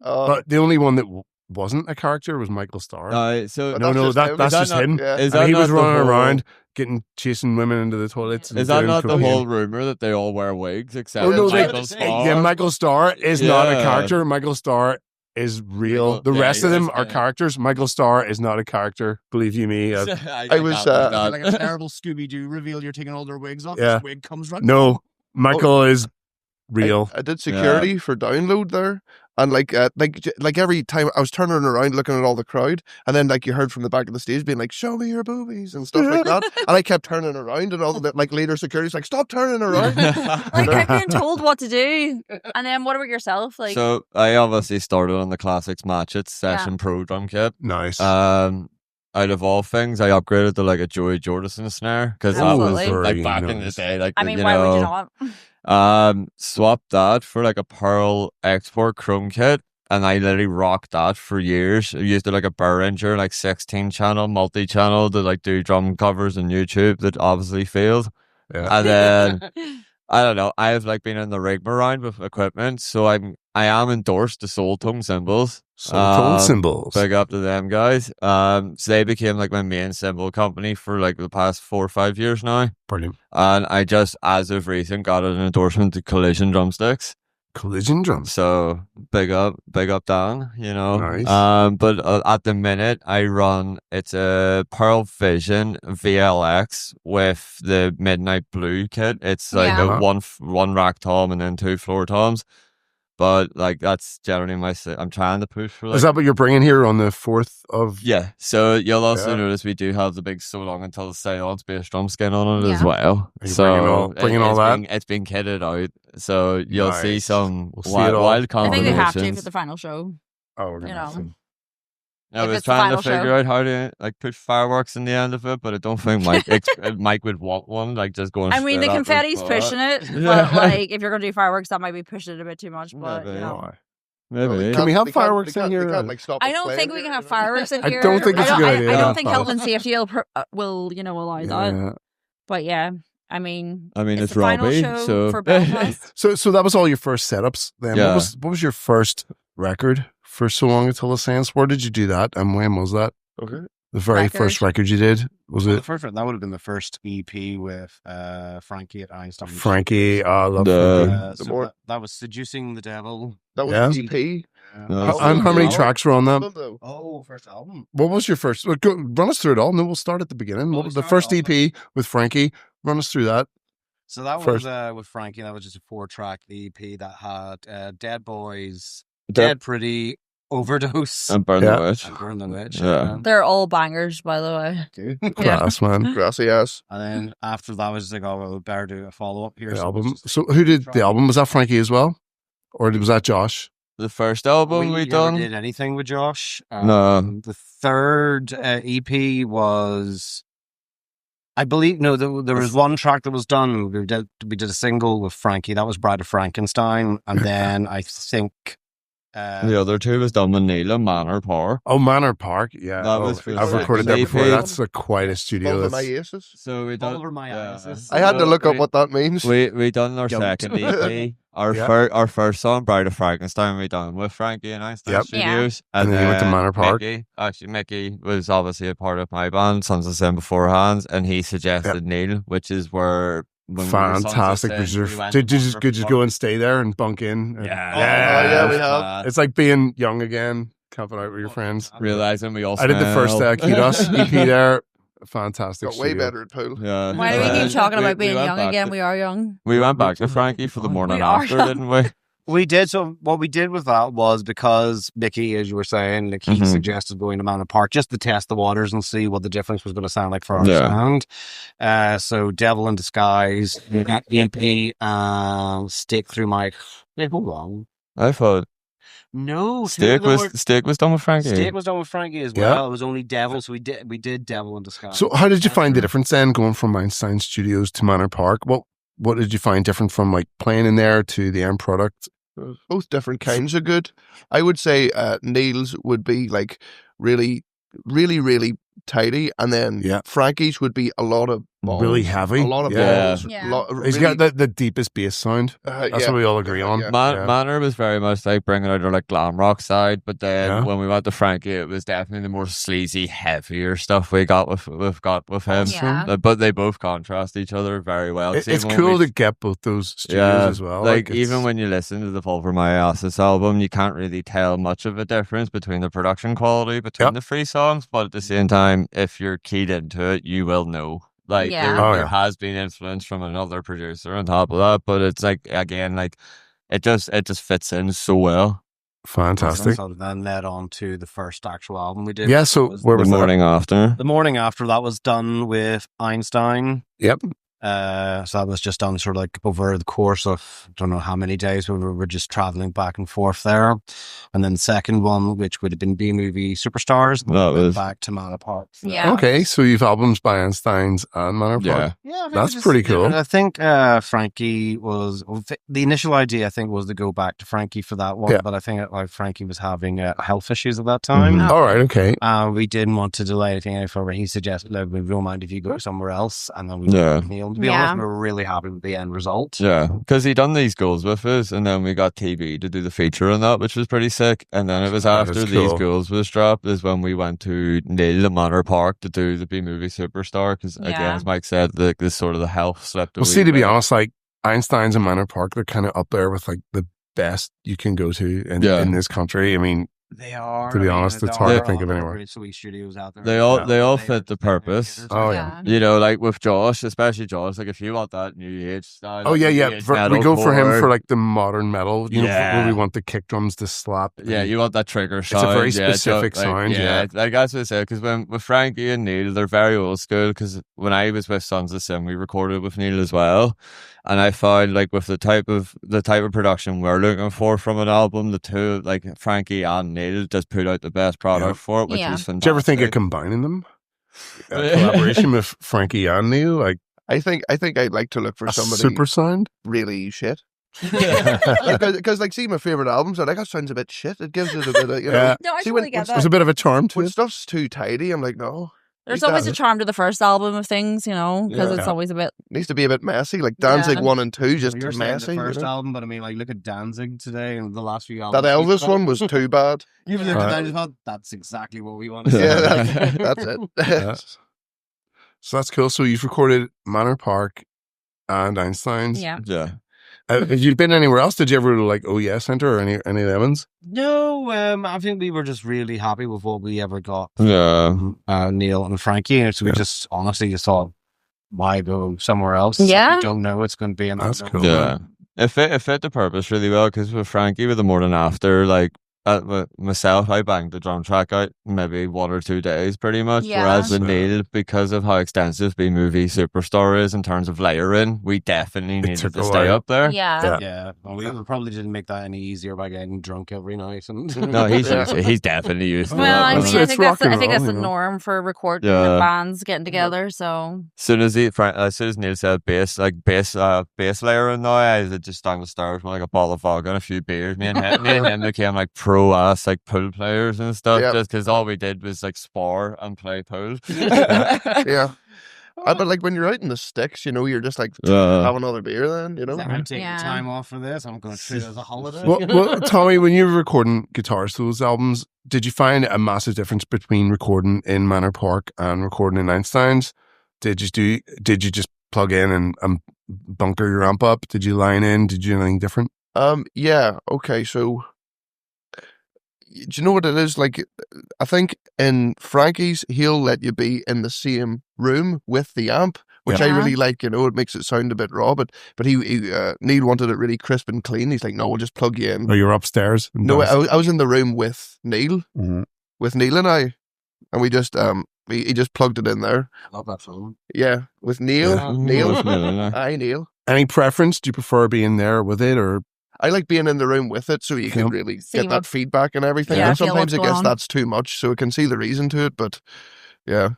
Oh, but the only one that wasn't a character was Michael Starr. So But no, that's just him. that's Is that just not- him. yeah. is And that he was not the running whole- around, chasing women into the toilets. and Is that doing not the cocaine. whole rumor that they all wear wigs except Oh no, for they, Michael Starr? yeah, Michael Starr is not a Yeah. character. Michael Starr is real. The Yeah, rest of he them is, are yeah. characters. Michael Starr is not a character. Believe you me. I was, Like a terrible Scooby Doo reveal. You're taking all their wigs off. Yeah. This wig comes right. No, Michael is real. I did security for download there, And like every time I was turning around looking at all the crowd, and then like you heard from the back of the stage being like, "Show me your boobies" and stuff like that, and I kept turning around, and all the like leader security's like, "Stop turning around." Like I'm being told what to do, and then what about yourself? Like, So I obviously started on the Classics Matchets Session Pro drum kit. Nice. Out of all things, I upgraded to like a Joey Jordison snare because that was Absolutely. like Very back in the nice. day. Like I mean, you why would you know, not? swapped that for like a Pearl Export Chrome kit, and I literally rocked that for years. I used it like a Behringer, like 16-channel multi-channel to like do drum covers on YouTube that obviously failed. Yeah. And then I don't know. I've like been in the rig around with equipment, so I am endorsed to Soul Tone Cymbals. Soul Tone Cymbals. Big up to them guys. So they became like my main cymbal company for like the past 4 or 5 years now. Brilliant. And I just, as of recent, got an endorsement to Collision drumsticks. Collision drums. So big up Dan, you know. Nice. But at the minute I run, it's a Pearl Vision VLX with the Midnight Blue kit. It's like Yeah. a one rack tom and then 2 floor toms. But like that's generally I'm trying to push for like. Is that what you're bringing here on the 4th of? Yeah, so you'll also Yeah. notice we do have the big So Long Until the Seance bass drum skin on it as Yeah. well. Are you So bringing all that? it's been kitted out. So you'll see Nice. some We'll see it all. wild I combinations. think they have to for the final show. Oh, we're You gonna know. see. I If was it's the trying to final figure show. out how to like put fireworks in the end of it, but I don't think Mike would want one. Like just going. I mean, the straight at confetti's us, pushing it, Yeah. but like if you're gonna do fireworks, that might be pushing it a bit too much. But Maybe. you know. Why? Maybe. Can we have They can't- fireworks they in can't- here? They can't, like, stop I us don't playing think we here, can have you know? fireworks in I here. don't think it's a good idea. I don't think Yeah. health and safety will allow that. Yeah. But yeah, I mean, It's the final Robbie, show so for Belfast. So that was all your first setups then. Yeah. What was your first record for So Long Until the Seance? Where did you do that? And when was that? Okay. The very first record you did? Was Well, it the first one, that would have been the first EP with Frankie at Einstein. Frankie? I love The- Frankie. So more- that was Seducing the Devil. That was Yeah. the EP. No, And how many album? tracks were on that? Album, though. Oh, first album. What was your first? Run us through it all. No, we'll start at the beginning. Oh, What we was the start first off EP with Frankie? Run us through that. So that First- was with Frankie. That was just a 4-track EP that had Dead Boys, Dead- Dead Pretty, Overdose, And Burn Yeah. the Witch. and Burn the Witch. Yeah. They're all bangers, by the way. Class, man. Grassy ass. And then after that was like, oh, well, we better do a follow up here. The So it was album. just So like who did track. the album? Was that Frankie as well? Or was that Josh? The first album we never done. did anything with Josh. No. The third EP was, I believe, no, there was one track that was done. We did a single with Frankie. That was Bride of Frankenstein. And then I think The other two was done with Neil and Manor Power. Oh, Manor Park. Yeah. That Oh, was for the I've recorded that second before. EP. That's quite a studio. Over That's- my aces. So we done. Over My Eyes. I had to look up what that means. We done our Goat. second EP. Our Yeah. our first song, Bride of Frankenstein, we done with Frankie and Einstein Yep. Studios. And then you went to Manor Park. Mickey was obviously a part of my band, Sons of Sin beforehand, and he suggested Neil, which is where when we were Sons of Fantastic. Sin, Was your- we went Did to you Manor just Park. go and stay there and bunk in? And- Yeah. yeah, we have. It's like being young again, camping out with your friends. Realizing we all I did the first smell. Kudos EP there. Fantastic. Got way studio. better at pool. Yeah. Why do we keep talking about we being went young back again? to- We are young. We went back to Frankie for the morning We are after, young. didn't we? We did. So what we did with that was because Mickey, as you were saying, like he Mhm. suggested going to Manor Park just to test the waters and see what the difference was going to sound like for our Yeah. sound. So Devil in Disguise, that EP, Stick Through My. Wait, hold on. I thought No, Steak was done with Frankie. Steak was done with Frankie as Yeah. well. It was only Devil, so we did Devil in Disguise. So, how did you find the difference then, going from Einstein Studios to Manor Park? What did you find different from like playing in there to the end product? Both different kinds of good. I would say Neil's would be like really, really, really tidy, and then Yeah. Frankie's would be a lot of balls. Really heavy? A lot of Yeah. balls. Yeah. He's got the deepest bass sound. That's yeah. what we all agree on. Yeah. Yeah. Manor was very much like bringing out our like glam rock side, but then Yeah. when we went to Frankie, it was definitely the more sleazy, heavier stuff we got with him. Yeah. But they both contrast each other very well. It's Even when cool we- to get both those studios as well. Like it's- even when you listen to the Over My Asses album, you can't really tell much of a difference between the production quality between Yep. the three songs. But at the same time, if you're keyed into it, you will know. Like Yeah. Oh, there yeah. has been influence from another producer on top of that, but it's like again, like it just fits in so well. Fantastic. So then led on to the first actual album we did. Yeah, so where The was that? morning after. The morning after that was done with Einstein. Yep. So that was just done sort of like over the course of I don't know how many days we were just traveling back and forth there. And then the second one, which would have been B-Movie Superstars, That went was- back to Manor Park. Yeah. Okay, so you've albums by Einstein's and Manor Park. Yeah. Yeah, I think That's it was pretty cool. I think Frankie was the initial idea. I think was to go back to Frankie for that one, Yeah. but I think Frankie was having health issues at that time. Mhm. All right, okay. We didn't want to delay anything any further. He suggested, "Look, we don't mind if you go somewhere else," and then we Yeah. went with Neil. To be Yeah. honest, we were really happy with the end result. Yeah, because he done these goals with us, and then we got TV to do the feature on that, which was pretty sick. And then it was That after is these cool. goals was dropped is when we went to Neil at Manor Park to do the B-Movie Superstar. Because again, Yeah. as Mike said, this sort of the health slipped. Well, see, to be honest, like Einstein's and Manor Park, they're kind of up there with like the best you can go to in this country. I mean, They are. To be honest, it's hard to think of any anywhere. Great sweet studios out there. They all fit the purpose. Oh, yeah. you know, like with Josh, especially Josh, like if you want that new age style, oh yeah, that yeah. new age We go for him metalcore, for like the modern metal. You know, Yeah. where we want the kick drums to slap. Yeah, you want that trigger a sound. very yeah, specific like, sound, yeah. like that's what I said. Because when with Frankie and Neil, they're very old school. Because when I was with Sons of Sin, we recorded with Neil as well, and I found like with the type of production we're looking for from an album, the two like Frankie and Neil just put out the best product for it, which Yeah. was fantastic. Do you ever think of combining them? A collaboration with Frankie and Neil, like I think I'd like to look for a somebody super sound? really shit. Because like, see my favorite albums, and like that sounds a bit shit. It gives it a bit of, you know. Yeah. No, I See, totally get There's that. a bit of a charm to When it. stuff's too tidy, I'm like, no. There's Needs always to- a charm to the first album of things, you know, because it's Yeah. always a bit. needs to be a bit messy. Like Danzig Yeah. 1 and 2, just You're saying messy. the first you know? album, but I mean, like, look at Danzig today and the last few albums. That we've Elvis got. one was too bad. You look at Right. that and you thought, that's exactly what we want to Yeah, see. that's it. Yeah. So that's cool. So you've recorded Manor Park and Einstein's. Yeah. Yeah. Have you been anywhere else? Did you ever do like OES Center or any of them ones? No, I think we were just really happy with what we ever got. Yeah. Neil and Frankie, and so we Yeah. just honestly just thought, why go somewhere else? Yeah. We don't know it's going to be. And That's cool. Yeah. It fit the purpose really well because with Frankie, with the morning after, like with myself, I banged the drum track out maybe 1 or 2 days pretty much. Yeah. Whereas with So- Neil, because of how extensive B-Movie Superstar is in terms of layering, we definitely needed took to a stay while. up there. Yeah. Yeah, well, we probably didn't make that any easier by getting drunk every night. And No, he's Yeah. used to, he's definitely used to Well, that. I It's- mean, man. I it's think that's rock and I think roll, that's the you know. norm for recording Yeah. bands getting together. So As soon as Neil said bass layering now, I was just down the stairs with like a bottle of vodka and a few beers. Me and him became like pro ass like pool players and stuff, Yeah. just because all we did was like spar and play pool. Yeah. But like when you're out in the sticks, you know, you're just like, have another beer then, you know? I'm taking Yeah. time off for this. I'm going to treat it as a holiday. Well, Tommy, when you were recording guitars to those albums, did you find a massive difference between recording in Manor Park and recording in Einstein's? Did you just plug in and bunker your amp up? Did you line in? Did you do anything different? Yeah, okay, so do you know what it is? Like, I think in Frankie's, he'll let you be in the same room with the amp, which I Yeah. really like. You know, it makes it sound a bit raw, but he Neil wanted it really crisp and clean. He's like, no, we'll just plug you in. Oh, you're upstairs? No, I was in the room with Neil, Mhm. and I, and we just he just plugged it in there. I love that film. Yeah, with Neil. Yeah. Neil. Aye, Neil. Any preference? Do you prefer being there with it or? I like being in the room with it so you can Yep. really See get that what- feedback and everything. Yeah, And feel sometimes what's it gets going on. that's too much, so I can see the reason to it. But yeah,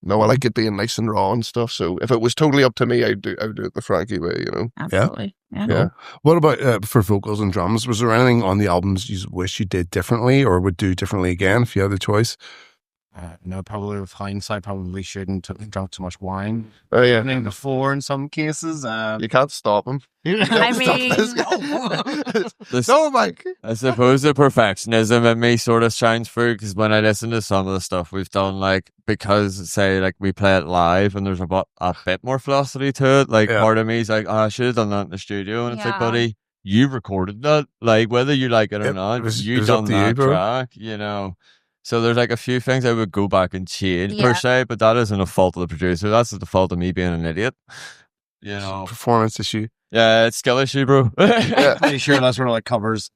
no, I like it being nice and raw and stuff. So if it was totally up to me, I would do it the Frankie way. You know. absolutely. Yeah. Yeah. What about for vocals and drums? Was there anything on the albums you wish you did differently or would do differently again if you had the choice? No, probably with hindsight, probably shouldn't have drunk too much wine. Oh yeah, Happening before in some cases. you can't stop him. I mean, No, Mike. I suppose the perfectionism in me sort of shines through because when I listen to some of the stuff we've done, like because say like we play it live and there's a bit more velocity to it, like Yeah. part of me is like, oh, I should have done that in the studio, and it's like, Yeah. buddy, you recorded that, like whether you like it or It not, was- it you was up done to you, that bro. track, you know. So there's like a few things I would go back and change Yeah. per se, but that isn't a fault of the producer. That's the fault of me being an idiot. You know. Performance issue. Yeah, it's skill issue, bro. Yeah. Pretty sure that's where like covers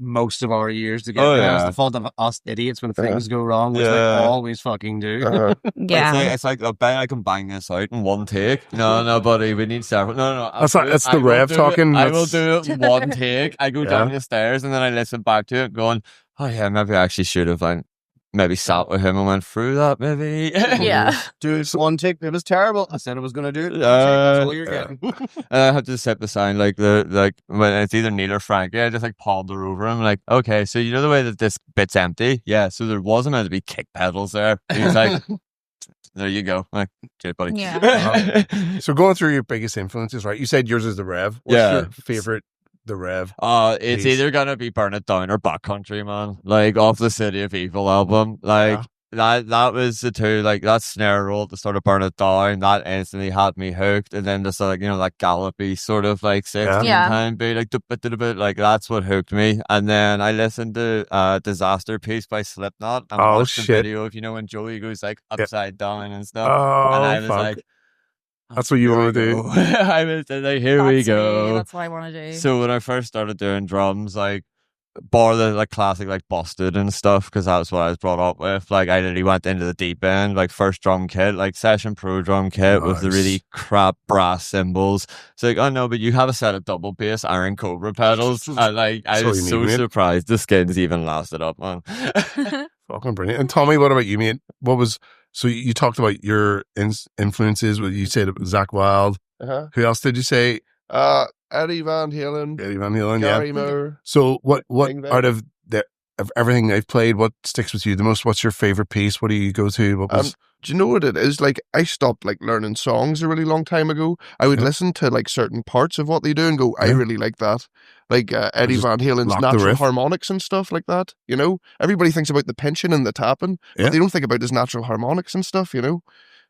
most of our years together. Oh, It's yeah. the fault of us idiots when things go wrong, which Yeah. they always fucking do. Yeah. It's like I bet I can bang this out in one take. No, buddy, we need several. No, I'll That's do not- it. that's the I will Rev do it. talking. I will That's- do it in one take. I go down Yeah. the stairs and then I listen back to it, going, "Oh yeah, maybe I actually should have like maybe sat with him and went through that. Maybe." Yeah. Dude, one take, it was terrible. I said I was going to do it. One take, that's all you're getting. And I have to sit beside like when it's either Neil or Frankie, I just like ponder over him like, okay, so you know the way that this bit's empty? Yeah, so there wasn't meant to be kick pedals there. He's like, there you go. Like, cheers, buddy. Yeah. So going through your biggest influences, right? You said yours is the Rev. What's Yeah. your favorite the Rev? It's Please. either gonna be Burn It Down or Backcountry, man. Like off the City of Evil album. Like that was the two, like that snare roll at the start of Burn It Down, that instantly had me hooked. And then just like, you know, that gallopy sort of like 16 Yeah. time beat, like bit, like that's what hooked me. And then I listened to Disaster Piece by Slipknot and Oh, watched the shit. video of, you know, when Joey goes like upside down and stuff. Oh, and I was fuck. like, That's what you here want we to do. go. I was like, here we That's me. go. That's what I want to do. So when I first started doing drums, like bar the like classic like Busted and stuff, because that's what I was brought up with. Like I literally went into the deep end, like first drum kit, like Session Pro drum kit with the Nice. really crap brass cymbals. It's like, oh no, but you have a set of double bass Iron Cobra pedals. And like I So was you so need, mate. surprised the skins even lasted up, man. Fucking brilliant. And Tommy, what about you, mate? What was so you talked about your influences? What you said it was Zach Wilde. Uh-huh. Who else did you say? Eddie Van Halen, Eddie Van Halen. Yeah. Gary Moore. So what Thing there. out of everything they've played, what sticks with you the most? What's your favorite piece? What do you go to? What was Do you know what it is? Like, I stopped like learning songs a really long time ago. I would Yeah. listen to like certain parts of what they do and go, I Yeah. really like that. Like Eddie just Van Halen's lock the natural riff. harmonics and stuff like that. You know, everybody thinks about the pinching and the tapping, Yeah. but they don't think about his natural harmonics and stuff. You know.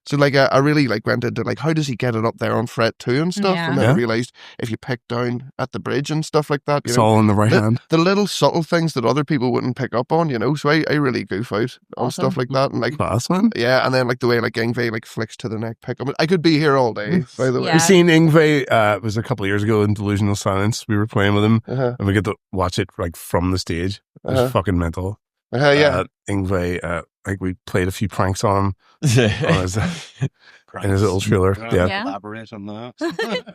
So like I really like went into like how does he get it up there on fret 2 and stuff, Yeah. and then Yeah. I realized if you pick down at the bridge and stuff like that, you it's know, all in the right hand? the little subtle things that other people wouldn't pick up on, you know. So I really goof out on Awesome. stuff like that, and like Class, man. yeah, and then like the way like Ingve like flicks to the neck pick up. I could be here all day. By the way, Yeah. We seen Ingve. It was a couple of years ago in Delusional Silence. We were playing with him, uh-huh. and we get to watch it like from the stage. It was Uh-huh. fucking mental. Yeah, Ingve. Like we played a few pranks on him Yeah. in his little trailer. Yeah. Yeah. Collaborate on that.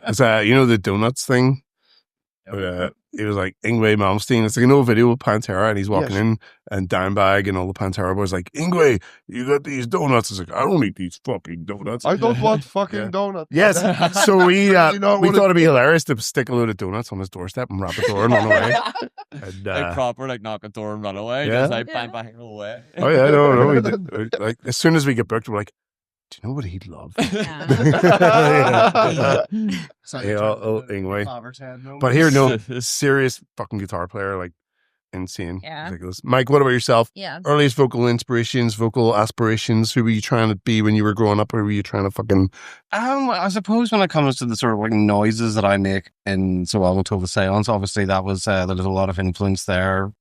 It's you know the donuts thing. It was like Ingve Malmsteen. It's like an old video with Pantera, and he's walking Yes. in, and Dimebag and all the Pantera boys like, Ingve, you got these donuts. It's like, I don't eat these fucking donuts. I don't want fucking Yeah. donuts. Yes. So we You know we what thought it'd be hilarious to stick a load of donuts on his doorstep and wrap a door and run away. And, Like proper, like knock a door and run away. Yeah. Just like Yeah. bang away. oh yeah, no, we did. Like as soon as we get booked, we're like, do you know what he'd love? Yeah. Ingve. But here, no, serious fucking guitar player, like insane, Yeah. ridiculous. Mike, what about yourself? Yeah. Earliest vocal inspirations, vocal aspirations. Who were you trying to be when you were growing up? Or were you trying to fucking? I suppose when it comes to the sort of like noises that I make in So Well Until the Seance, obviously that was there's a lot of influence there.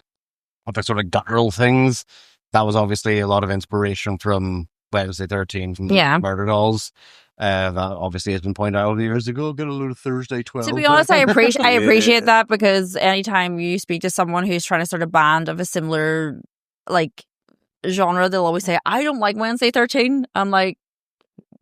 Of the sort of guttural things, that was obviously a lot of inspiration from Wednesday 13 from Yeah. Murder Dolls. That obviously has been pointed out over the years ago. Get a load of Thursday 12. To be honest, I appreciate Yeah. that, because anytime you speak to someone who's trying to start a band of a similar like genre, they'll always say, "I don't like Wednesday 13." I'm like,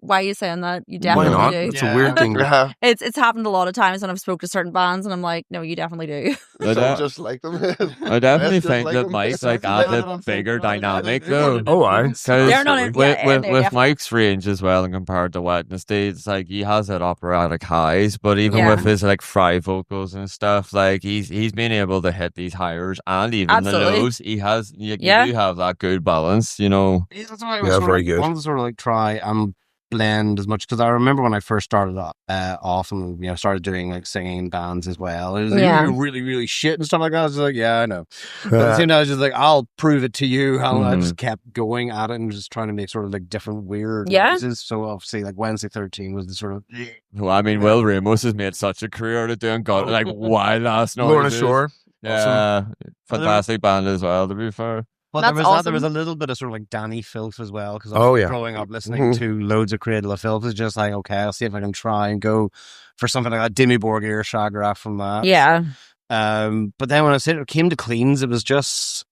why are you saying that? You Why definitely not? do. It's a weird thing. Yeah, It's happened a lot of times when I've spoke to certain bands, and I'm like, no, you definitely do. I don't just like them. I definitely Just think like that them. Mike's like Exactly. add a bigger dynamic though. Oh, I. They're not in- with, yeah, with, they're with definitely- Mike's range as well, and compared to Wednesday, it's like he has that operatic highs, but even Yeah. with his like fry vocals and stuff, like he's been able to hit these highs and even Absolutely. the lows. He has, you Yeah. do have that good balance, you know. Yeah, that's why I Yeah, was sort very of, good. wanted to sort of like try and blend as much, because I remember when I first started off and started doing like singing bands as well. It was like, Yeah. "You're really, really shit and stuff like that." I was like, yeah, I know. But at the same time, I was just like, I'll prove it to you. And I just kept going at it and just trying to make sort of like different weird Yeah. noises. So obviously, like Wednesday 13 was the sort of Well, I mean, Will Ramos has made such a career out of doing God, like wild ass noises. Lorna Shore. Yeah, fantastic band as well. To be fair. Well, That's there was that. There was awesome. a little bit of sort of like Danny Filth as well, because Oh, yeah. growing up listening to loads of Cradle of Filth is just like, okay, I'll see if I can try and go for something like that. Dimmy Borgir, Shagraf from that. Yeah. But then when it came to cleans, it was just,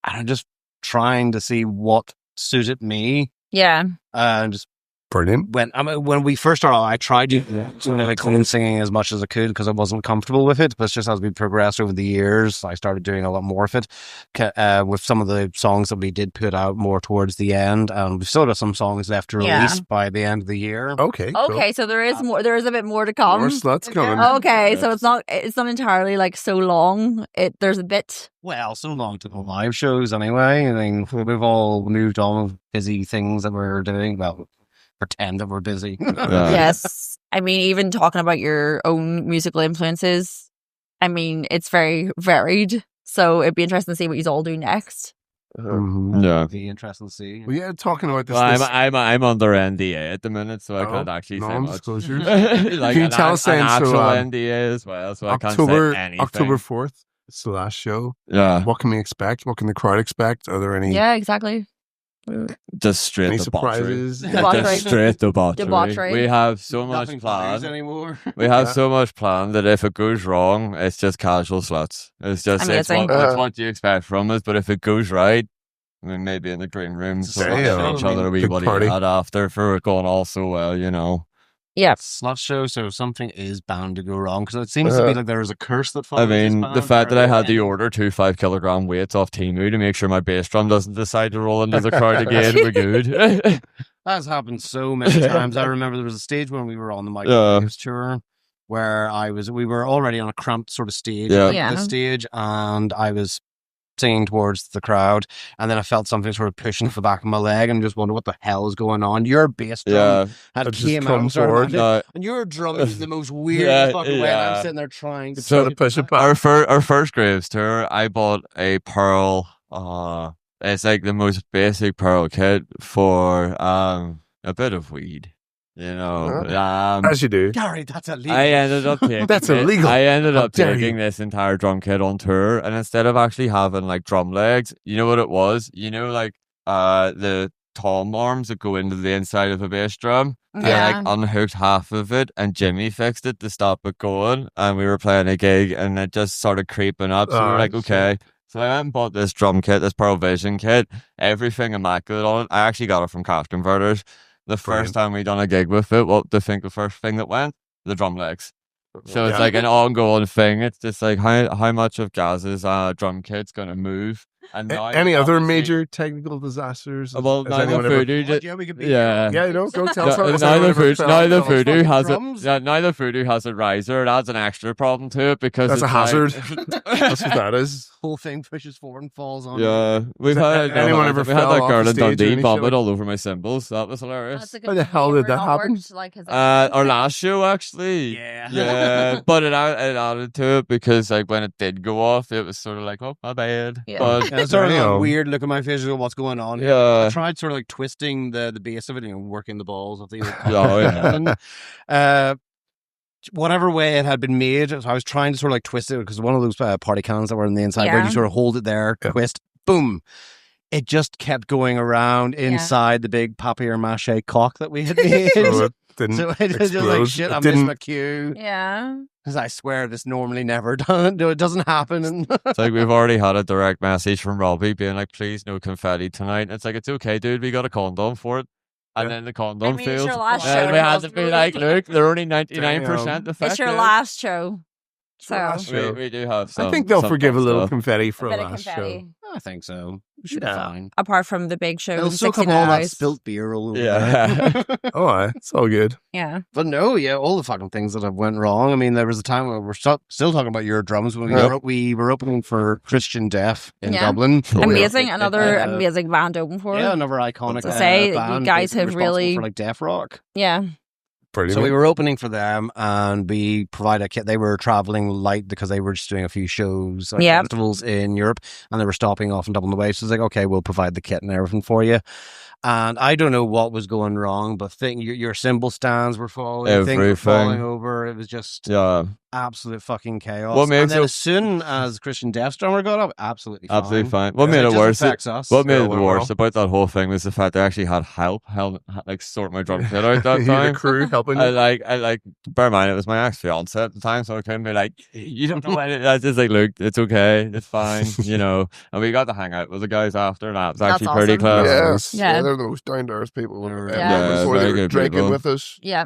I don't know, just trying to see what suited me. Yeah. Just Brilliant. when we first started, I tried doing clean singing as much as I could because I wasn't comfortable with it. But it's just as we progressed over the years, I started doing a lot more of it with some of the songs that we did put out more towards the end. And we've still got some songs left to release by the end of the year. Okay. Okay, so there is more. There is a bit more to come. More sluts coming. Okay, so it's not entirely like so long. There's a bit. Well, so long to the live shows anyway. I mean, we've all moved on with busy things that we're doing. Well, pretend that we're busy. Yes. I mean, even talking about your own musical influences, I mean, it's very varied. So it'd be interesting to see what you all do next. Yeah. Be interesting to see. Well, yeah, talking about this. Well, I'm under NDA at the minute, so I can't actually say much. Non-disclosures. Like Can you tell us an then, actual so, NDA as well, so I can't say anything. October 4th, it's the last show. Yeah. What can we expect? What can the crowd expect? Are there any? Yeah, exactly. Just straight Any debauchery. surprises? Just straight debauchery. Debauchery. We have so much Nothing planned plays anymore. We have so much planned that if it goes wrong, it's just casual sluts. It's just it's what you expect from us. But if it goes right, I mean, maybe in the green room, so each other we what he had after for it going all so well, you know. Yeah, slut show, so something is bound to go wrong because it seems to be like there is a curse that follows. I mean, the fact that I had to order 2 5-kilogram weights off Temu to make sure my bass drum doesn't decide to roll into the crowd again, we're good. That's happened so many times. I remember there was a stage when we were on the Microwaves tour where we were already on a cramped sort of stage at this stage, and I was singing towards the crowd, and then I felt something sort of pushing for the back of my leg and just wondered what the hell is going on. Your bass drum had came out and started and you're drumming in the most weird fucking way. I'm sitting there trying to push it back. Our first Graves tour, I bought a Pearl. It's like the most basic Pearl kit for a bit of weed. You know, as you do. Gary, that's illegal. I ended up taking that's illegal. I ended up taking this entire drum kit on tour, and instead of actually having like drum legs, you know what it was? You know, like the tom arms that go into the inside of a bass drum. Yeah. I like unhooked half of it, and Jimmy fixed it to stop it going. And we were playing a gig, and it just started creeping up. So we were like, okay. So I went and bought this drum kit, this Pearl Vision kit, everything immaculate on it. I actually got it from Cash Converters. The first time we done a gig with it, what do you think the first thing that went? The drum legs. So it's like an ongoing thing. It's just like how much of Gaz's drum kit's going to move. And any other major technical disasters? Well, neither Voodoo. Yeah, you know, go tell us. Neither Voodoo has a riser. It adds an extra problem to it because that's a hazard. That's what that is. Whole thing pushes forward and falls on. Yeah, we had that girl in Dundee vomit all over my cymbals. That was hilarious. How the hell did that happen? Our last show, actually. Yeah, but it added to it because like when it did go off, it was sort of like, oh, my bad. Yeah. But it's sort of a weird look at my face of what's going on. Yeah, I tried sort of like twisting the base of it, working the balls of the. Whatever way it had been made, I was trying to sort of like twist it because one of those party cans that were on the inside where you sort of hold it there, twist, boom. It just kept going around inside the big papier-mâché cock that we had made. So it was just like, shit, I missed my cue. Yeah. Because I swear this normally never done. No, it doesn't happen. It's like we've already had a direct message from Robbie being like, please, no confetti tonight. And it's like, it's okay, dude. We got a condom for it. And then the condom failed. And we had to be like, look, they're only 99% effective. It's your last show. So we do have some. I think they'll forgive a little confetti for a last show. I think so. We should be fine. Apart from the big show. They'll soak up all that spilt beer all over. Yeah. It's all good. Yeah. But no, all the fucking things that have went wrong. I mean, there was a time where we're still talking about your drums when we were opening for Christian Deaf in Dublin. Amazing. Another amazing band open for it. Yeah, another iconic band. You guys have really for like deaf rock. Yeah. Brilliant. So we were opening for them, and we provided a kit. They were traveling light because they were just doing a few shows, festivals in Europe, and they were stopping off in Dublin the way. So it's like, okay, we'll provide the kit and everything for you. And I don't know what was going wrong, but your cymbal stands were falling, things were falling over. It was just absolute fucking chaos. What makes And then it- as soon as Christian Death's drummer got up, absolutely fine. What made It it just worse? affects us. What made Yeah, it well, worse about that whole thing was the fact they actually had help like sort my drum kit out that You had a time. crew helping I you. like. Bear in mind, it was my ex-fiance at the time, so I couldn't be like, you don't know what it is. I was just like, look, it's okay, it's fine, you know. And we got to hang out with the guys after, and that was That's actually pretty awesome. close. Nice. Yeah, Yeah. they're the most down to earth people. Yeah. Before very they were good drinking people. with us. Yeah.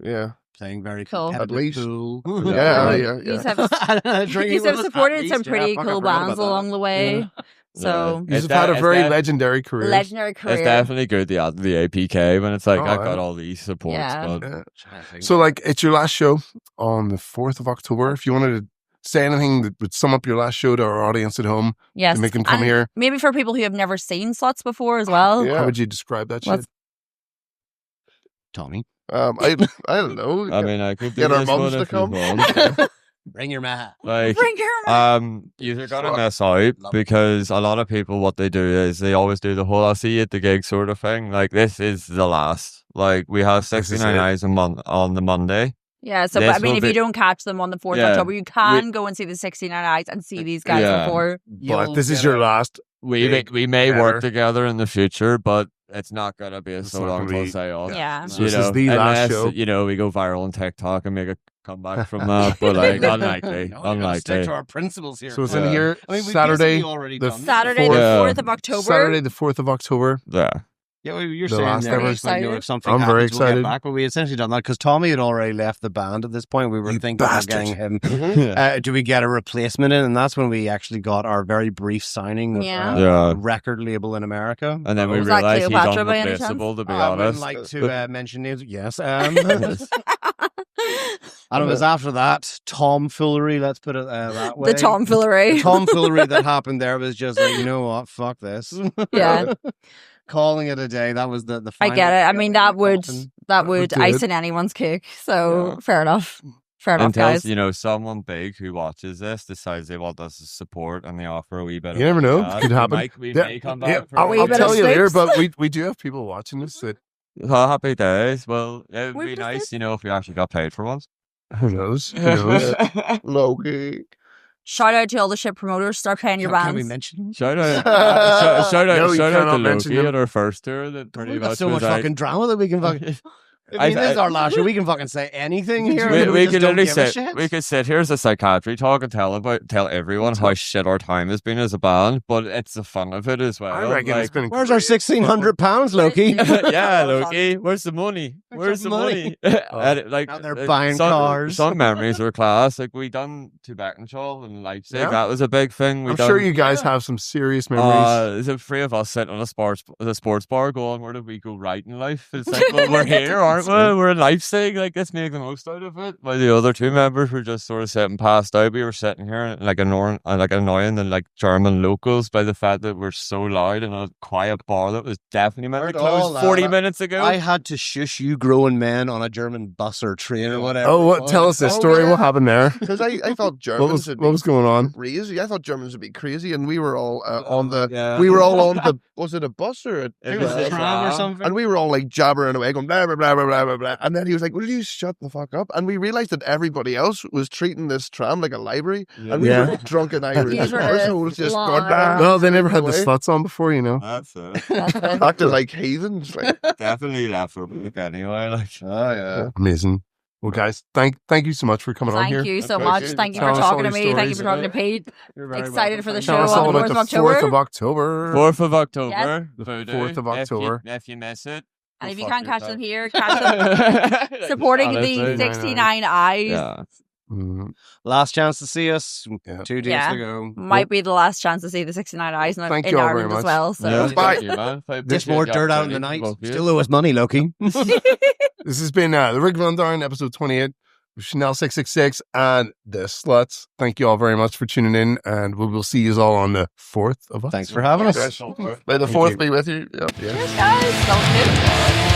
Yeah. Playing very Cool. competitive At least. pool. Yeah, You yeah. have Drinking You've with us at supported least. some Yeah, pretty fuck, I cool forgot bands about that. along the way. So You've It's had a it's very def- legendary career. legendary career. It's definitely good the APK when it's like Oh, I've yeah. got all these supports, Yeah. but Yeah. Trying to think. So, like, it's your last show on the 4th of October. If you wanted to say anything that would sum up your last show to our audience at home, Yes. to make them come And here, Maybe for people who have never seen S.L.U.T.S before as well. Yeah. how would you describe that shit? What's- Tommy, I don't know. I mean, I could do Get our this mums one to if you come. want. bring your man. Like, Bring your you're gonna Fuck. miss out Love it. because a lot of people, what they do is they always do the whole "I'll see you at the gig" sort of thing. Like, this is the last. Like, we have This is 69 it. Eyes on the Monday. Yeah, so This but, I mean, will if you be- don't catch them on the 4th of Yeah, October, you can go and see the 69 Eyes and see these guys Yeah. before. But this is your last. We Big may header. work together in the future, but it's not gonna be It's so not long gonna till be- Seance. Yeah. So this is the last unless, show. you know, we go viral on TikTok and make a comeback from that, but like unlikely. No, we gotta stick Unlikely. to our principles here. So it's Yeah. in here I mean, we've Saturday, basically already the done this. Saturday, Fourth- the Yeah. 4th of October. Saturday, the 4th of October. Yeah. Yeah, well, you're The saying last there, ever. it's like, you know, if something I'm very happens, we'll excited. get back, but we essentially done that because Tommy had already left the band at this point. We were You thinking about bastard. getting him. Yeah. Do we get a replacement in? And that's when we actually got our very brief signing with Yeah. Yeah. a record label in America. And then we Was that realized he's Cleopatra by any chance? unreplaceable, to be I wouldn't honest. like to mention names. Yes. And it was after that tomfoolery, let's put it that way. The tomfoolery. The tomfoolery that happened there was just like, you know what, fuck this. Yeah. Calling it a day. That was the I final. get it. I mean, that would would do ice it. in anyone's cake. So fair enough. Fair enough, Until, guys. you know, someone big who watches this decides they want us to support and they offer a wee bit. You never know. of Could happen. We Yeah, may come yeah, back. for I'll, wee I'll bit tell of you later, sticks. but we do have people watching this that Oh, happy days. Well, it would Wee be bit of nice, sticks. you know, if we actually got paid for once. who knows? Who knows? Loki. Shout out to all the ship promoters. Start paying your Can we bands. mention? Shout out, No, you shout out cannot to mention Loki him. at our first tour. That pretty We've got much so was much like- fucking drama that we can fucking. I mean, this is our last show. We can fucking say anything here. We just could don't literally give a sit. shit. We could sit here as a psychiatry talk and tell everyone how shit our time has been as a band, but it's the fun of it as well. I reckon it's been. Where's our £1,600, Loki? yeah, Loki. Where's the money? Where's the money? Like Out there buying some, cars. Some memories were class. Like we done to Beckenshaw and Leipzig. Yeah. That was a big thing. We I'm done, sure you guys have some serious memories. the three of us sitting on a sports bar going, where did we go right in life? It's like, well, we're here, aren't we? We're in Leipzig. Like, let's make the most out of it. While the other two members were just sort of sitting passed out. We were sitting here like annoying and like German locals by the fact that we're so loud in a quiet bar that was definitely meant to Heard all close that. 40 minutes ago. I had to shush you grown men on a German bus or train or whatever. Oh, it what? was. Tell us this Oh, story. yeah. What happened there? Because I thought Germans would be What was going on? crazy. I thought Germans would be crazy, and we were all on the. Yeah. We were all on the. Was it a bus or a? It was a tram or something. And we were all like jabbering away, going blah blah blah blah blah blah blah. And then he was like, "Will you shut the fuck up?" And we realized that everybody else was treating this tram like a library, and we Yeah. were drunken Irish These were assholes just long- going blah, Well, they never had the away. sluts on before, you know. That's it. That's it. acting like heathens. Like, Definitely left for book anyway. Like, oh yeah. Amazing. Well, guys, thank you so much for coming on Thank here. you so Okay, much. good. Thank you Tell for us all talking to your me. Thank you stories for talking to about Pete. You're very Excited welcome. for the Tell show us on all the about 4th of the 4th October. of October. 4th of October. The Voodoo. 4th of October. If you miss it. And if go you fuck can't catch them yourself. here, catch them supporting Honestly. the 69 Eyes. Yeah. Mm, Last chance to see us. Yeah. 2 days Yeah. to go. Might be the last chance to see the 69 Eyes in, Thank in you all very Ireland as much. well. So Yeah, Bye. thank you, man. There's more dirt out in the night. Still owe us money, Loki. This has been the Rick Van Darn, episode 28 with Chanel 666 and the Sluts. Thank you all very much for tuning in, and we will see you all on the 4th of October. Thanks for having us. May the Thank fourth you. be with you. Yeah. cheers, guys. Don't do.